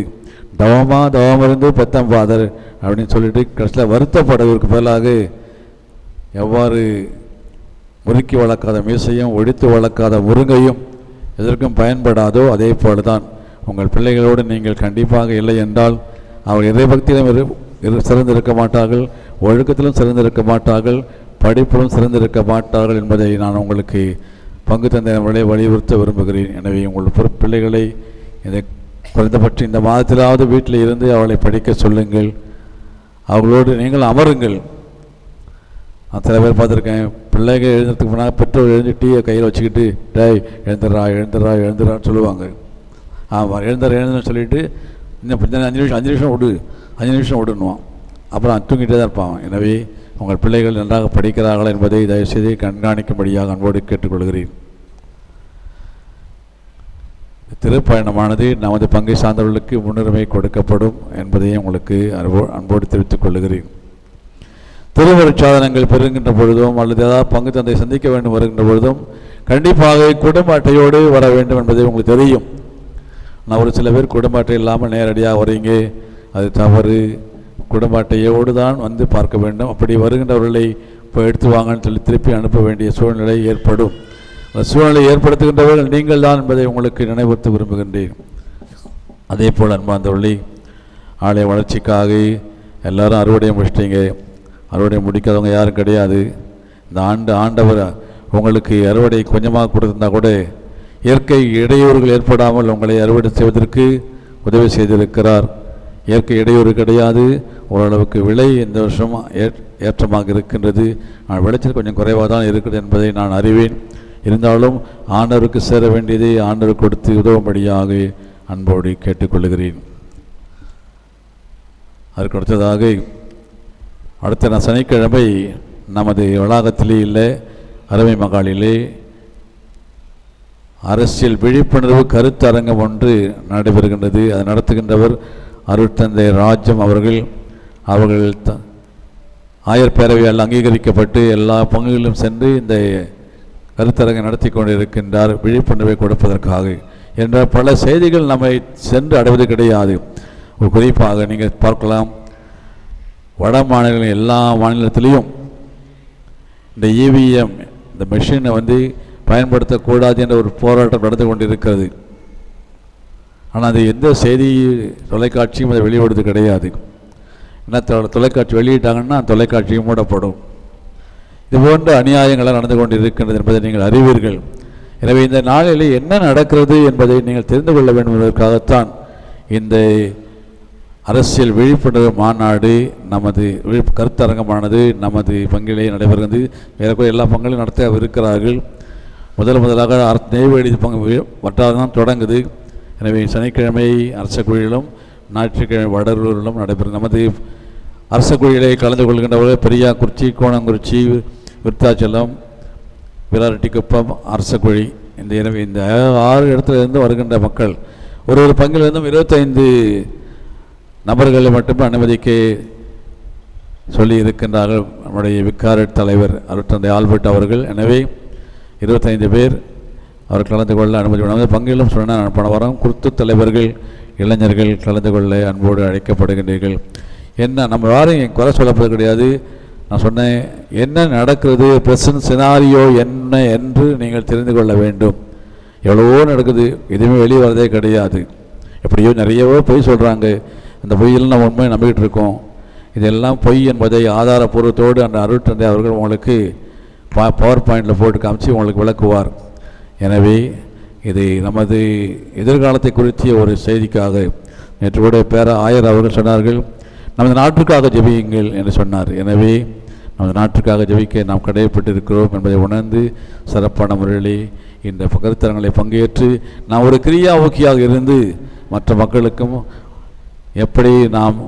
தவமிருந்து பெத்தம் ஃபாதர் அப்படின்னு சொல்லிட்டு கடைசியில் வருத்தப்படுவதற்கு பதிலாக எவ்வாறு முறுக்கி வளர்க்காத மீசையும் ஒடித்து வளர்க்காத முருங்கையும் எதற்கும் பயன்படாதோ அதே போல தான் உங்கள் பிள்ளைகளோடு நீங்கள் கண்டிப்பாக இல்லை என்றால் அவர் இறைபக்தியிலும் சிறந்திருக்க மாட்டார்கள், ஒழுக்கத்திலும் சிறந்திருக்க மாட்டார்கள், படிப்பிலும் சிறந்திருக்க மாட்டார்கள் என்பதை நான் உங்களுக்கு பங்கு தந்தையினர்களை வலியுறுத்த விரும்புகிறேன். எனவே உங்கள் பிள்ளைகளை இதை குறைந்தபட்சம் இந்த மாதத்திலாவது வீட்டில் இருந்து அவளை படிக்க சொல்லுங்கள். அவர்களோடு நீங்கள் அமருங்கள். நான் சில பேர் பார்த்துருக்கேன், பிள்ளைகள் எழுதுறதுக்கு முன்னால் பெற்றோர் எழுந்து டீயை கையில் வச்சுக்கிட்டு டேய் எழுந்துறான்னு சொல்லுவாங்க. ஆமாம் எழுந்துன்னு சொல்லிவிட்டு இன்னும் 5 நிமிஷம் விடுன்னுவான். அப்புறம் தூங்கிட்டே தான் இருப்பான். எனவே உங்கள் பிள்ளைகள் நன்றாக படிக்கிறார்கள் என்பதை தயவுசெய்து கண்காணிக்கும்படியாக அன்போடு கேட்டுக்கொள்கிறேன். திருப்பயணமானது நமது பங்கை சார்ந்தவர்களுக்கு முன்னுரிமை கொடுக்கப்படும் என்பதையும் உங்களுக்கு அன்போடு தெரிவித்துக் கொள்கிறேன். திருவருட்சாதனங்கள் பெறுகின்ற பொழுதும் அல்லது ஏதாவது பங்கு தந்தை சந்திக்க வேண்டும் வருகின்ற பொழுதும் கண்டிப்பாக குடும்ப அட்டையோடு வர வேண்டும் என்பதை உங்களுக்கு தெரியும். நான் ஒரு சில பேர் குடும்ப அட்டை இல்லாமல் நேரடியாக வரீங்க, அது தவறு. குடும்ப அட்டையோடு தான் வந்து பார்க்க வேண்டும். அப்படி வருகின்றவர்களை இப்போ எடுத்து வாங்கன்னு சொல்லி திருப்பி அனுப்ப வேண்டிய சூழ்நிலை ஏற்படும். அந்த சூழ்நிலை ஏற்படுத்துகின்றவர்கள் நீங்கள் தான் என்பதை உங்களுக்கு நினைவுறுத்த விரும்புகின்றேன். அதே போல் அன்பார்ந்தவர்களே, ஆலய வளர்ச்சிக்காக எல்லாரும் அறுவடையை முடிச்சிட்டீங்க. அறுவடை முடிக்காதவங்க யாரும் கிடையாது. இந்த ஆண்டவர் உங்களுக்கு அறுவடை கொஞ்சமாக கொடுத்திருந்தா கூட இயற்கை இடையூறுகள் ஏற்படாமல் உங்களை அறுவடை செய்வதற்கு உதவி செய்திருக்கிறார். இயற்கை இடையூறு கிடையாது. ஓரளவுக்கு விலை இந்த வருஷம் ஏற்றமாக இருக்கின்றது. ஆனால் விளைச்சல் கொஞ்சம் குறைவாக தான் இருக்குது என்பதை நான் அறிவேன். இருந்தாலும் ஆண்டவருக்கு சேர வேண்டியதை ஆண்டவர் கொடுத்து உதவும்படியாக அன்போடு கேட்டுக்கொள்கிறேன். அதற்கு அடுத்ததாக அடுத்த சனிக்கிழமை நமது வளாகத்திலே இல்லை, அருமை மகாலிலே அரசியல் விழிப்புணர்வு கருத்தரங்கம் ஒன்று நடைபெறுகின்றது. அதை நடத்துகின்றவர் அருட்தந்தை ராஜ்யம் அவர்கள். ஆயர் பேரவையால் அங்கீகரிக்கப்பட்டு எல்லா பங்குகளிலும் சென்று இந்த கருத்தரங்கை நடத்தி கொண்டிருக்கின்றார், விழிப்புணர்வை கொடுப்பதற்காக என்ற பல செய்திகள் நம்மை சென்று அடைவது கிடையாது. குறிப்பாக நீங்கள் பார்க்கலாம், வட மாநிலங்களில் எல்லா மாநிலத்திலையும் இந்த இவிஎம் இந்த மெஷினை பயன்படுத்தக்கூடாது என்ற ஒரு போராட்டம் நடந்து கொண்டிருக்கிறது. ஆனால் அது எந்த செய்தி தொலைக்காட்சியும் அதை வெளியிடுவது கிடையாது. ஏன்னா தொலைக்காட்சி வெளியிட்டாங்கன்னா தொலைக்காட்சியும் மூடப்படும். இதுபோன்ற அநியாயங்களாக நடந்து கொண்டு இருக்கின்றது என்பதை நீங்கள் அறிவீர்கள். எனவே இந்த நாளில் என்ன நடக்கிறது என்பதை நீங்கள் தெரிந்து கொள்ள வேண்டும் என்பதற்காகத்தான் இந்த அரசியல் விழிப்புணர்வு மாநாடு நமது கருத்தரங்கமானது நமது பங்கிலே நடைபெறுகிறது. ஏறக்குறைய எல்லா பங்குகளையும் நடத்த இருக்கிறார்கள். முதலாக நெய்வேலி பங்கு வட்டாரம் தொடங்குது. எனவே சனிக்கிழமை அரச குழியிலும் ஞாயிற்றுக்கிழமை வடலூரிலும் நடைபெறும். நமது அரச குழியிலே கலந்து கொள்கின்றவர்கள் பெரியாக்குறிச்சி, கோணங்குறிச்சி, விருத்தாச்சலம், விராரெட்டிக்குப்பம், அரச குழி எனவே இந்த 6 இடத்துல இருந்து வருகின்ற மக்கள் ஒரு பங்கிலிருந்தும் 25 நபர்களை மட்டுமே அனுமதிக்க சொல்லி இருக்கின்றார்கள் நம்முடைய விக்காரட் தலைவர் அருட்தந்தை ஆல்பர்ட் அவர்கள். எனவே 25 பேர் அவர் கலந்து கொள்ள அனுமதி நமது பங்கிலும் சொன்ன போன வாரம் குருத்து தலைவர்கள் இளைஞர்கள் கலந்து கொள்ள அன்போடு அழைக்கப்படுகின்றீர்கள். என்ன நம்ம யாரும் குறை சொல்லப்பது கிடையாது. நான் சொன்னேன், என்ன நடக்கிறது, பிரசன்ட் சினாரியோ என்ன என்று நீங்கள் தெரிந்து கொள்ள வேண்டும். எவ்வளவோ நடக்குது, எதுவுமே வெளியே வரதே கிடையாது. எப்படியோ நிறையவோ பொய் சொல்கிறாங்க. அந்த பொய்யெல்லாம் நம்ம உண்மையை நம்பிக்கிட்டு இருக்கோம். இதெல்லாம் பொய் என்பதை ஆதாரபூர்வத்தோடு அந்த அருட்தந்தை அவர்கள் உங்களுக்கு பவர் பாயிண்டில் போட்டு காமிச்சு உங்களுக்கு விளக்குவார். எனவே இது நமது எதிர்காலத்தை குறித்திய ஒரு செய்திக்காக நேற்று கூட ஆயர் அவர்கள் சொன்னார்கள், நமது நாட்டுக்காக ஜெபியுங்கள் என்று சொன்னார். எனவே நமது நாட்டுக்காக ஜெபிக்க நாம் கடைப்பட்டிருக்கிறோம் என்பதை உணர்ந்து சிறப்பான முறையிலே இந்த கருத்தரங்களை பங்கேற்று நாம் ஒரு கிரியாவுக்கியாக இருந்து மற்ற மக்களுக்கும் எப்படி நாம்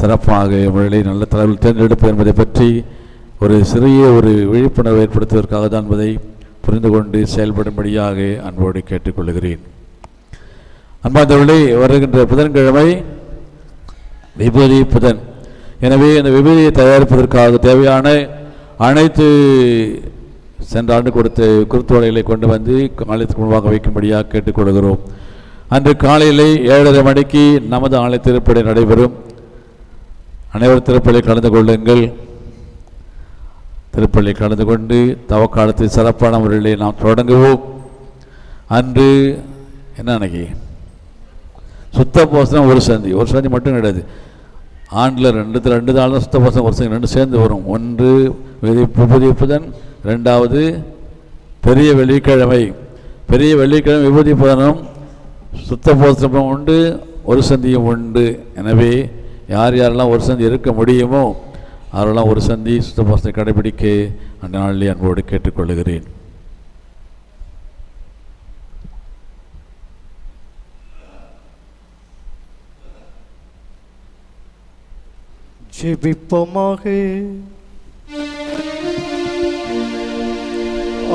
சிறப்பாக முறையிலே நல்ல தலைவர்கள் தேர்ந்தெடுப்பது என்பதை பற்றி ஒரு சிறிய விழிப்புணர்வு ஏற்படுத்துவதற்காக தான் என்பதை புரிந்து கொண்டு செயல்படும்படியாக அன்போடு கேட்டுக்கொள்கிறேன். அன்பார்ந்தவர்களே, வருகின்ற புதன்கிழமை விபூதி புதன். எனவே அந்த விபூதியை தயாரிப்பதற்காக தேவையான அனைத்து சென்ற ஆண்டு கொடுத்த குருத்தோலைகளை கொண்டு வந்து ஆலயத்துக்கு முன்பாக வைக்கும்படியாக கேட்டுக்கொள்கிறோம். அன்று காலையிலே 7:30 மணிக்கு நமது ஆலய திருப்பலி நடைபெறும். அனைவரும் திருப்பலியில் கலந்து கொள்ளுங்கள். திருப்பலியில் கலந்து கொண்டு தவக்காலத்தை சிறப்பான முறையிலே நாம் தொடங்குவோம். அன்று என்ன அன்னைக்கு சுத்த போசனம் ஒரு சந்தி மட்டும் கிடையாது. ஆண்டில் 2 நாள் தான் சுத்த போசனம், ஒரு சந்தி 2 சேர்ந்து வரும். ஒன்று விபூதி புதன், 2வது பெரிய வெள்ளிக்கிழமை. பெரிய வெள்ளிக்கிழமை விபூதி புதனும் சுத்த போசனமும் உண்டு, ஒரு சந்தியும் உண்டு. எனவே யாரெல்லாம் ஒரு சந்தி இருக்க முடியுமோ அவரெல்லாம் ஒரு சந்தி சுத்த போசனை கடைபிடிக்க அந்த நாளிலே அன்போடு கேட்டுக்கொள்கிறேன். ஜெபிப்போமாக.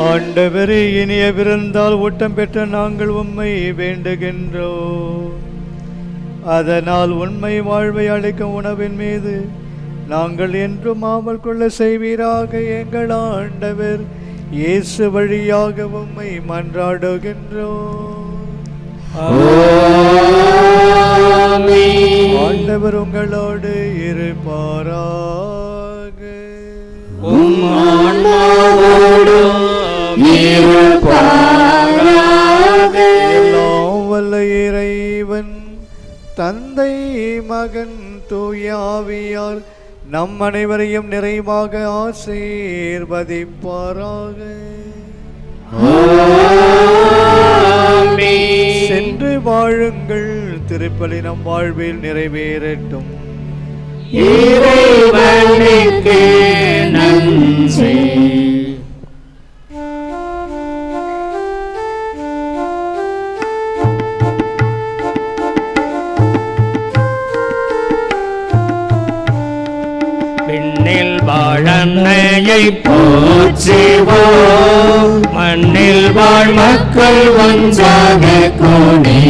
ஆண்டவரே, இனிய விருந்தால் ஊட்டம் பெற்ற நாங்கள் உம்மை வேண்டுகின்றோம். அதனால் உண்மை வாழ்வை அளிக்கும் உணவின் மீது நாங்கள் என்றும் ஆவல் கொள்ள செய்வீராக. எங்கள் ஆண்டவர் இயேசு வழியாக உம்மை மன்றாடுகின்றோம். ஆண்டவர் உங்களோடு இருப்பாராக. எல்லாம் வல்ல இறைவன் தந்தை, மகன், தூய ஆவியார் நம் அனைவரையும் நிறைவாக ஆசீர்வதிப்பாராக. சென்று வாழுங்கள், திருப்பலி நம் வாழ்வில் நிறைவேறட்டும். இறைவனுக்கு நன்றி. விண்ணில் வாழன்னையை போற்றிவோம், மண்ணில் வாழ் மக்கள் ஒன்றாக கூடி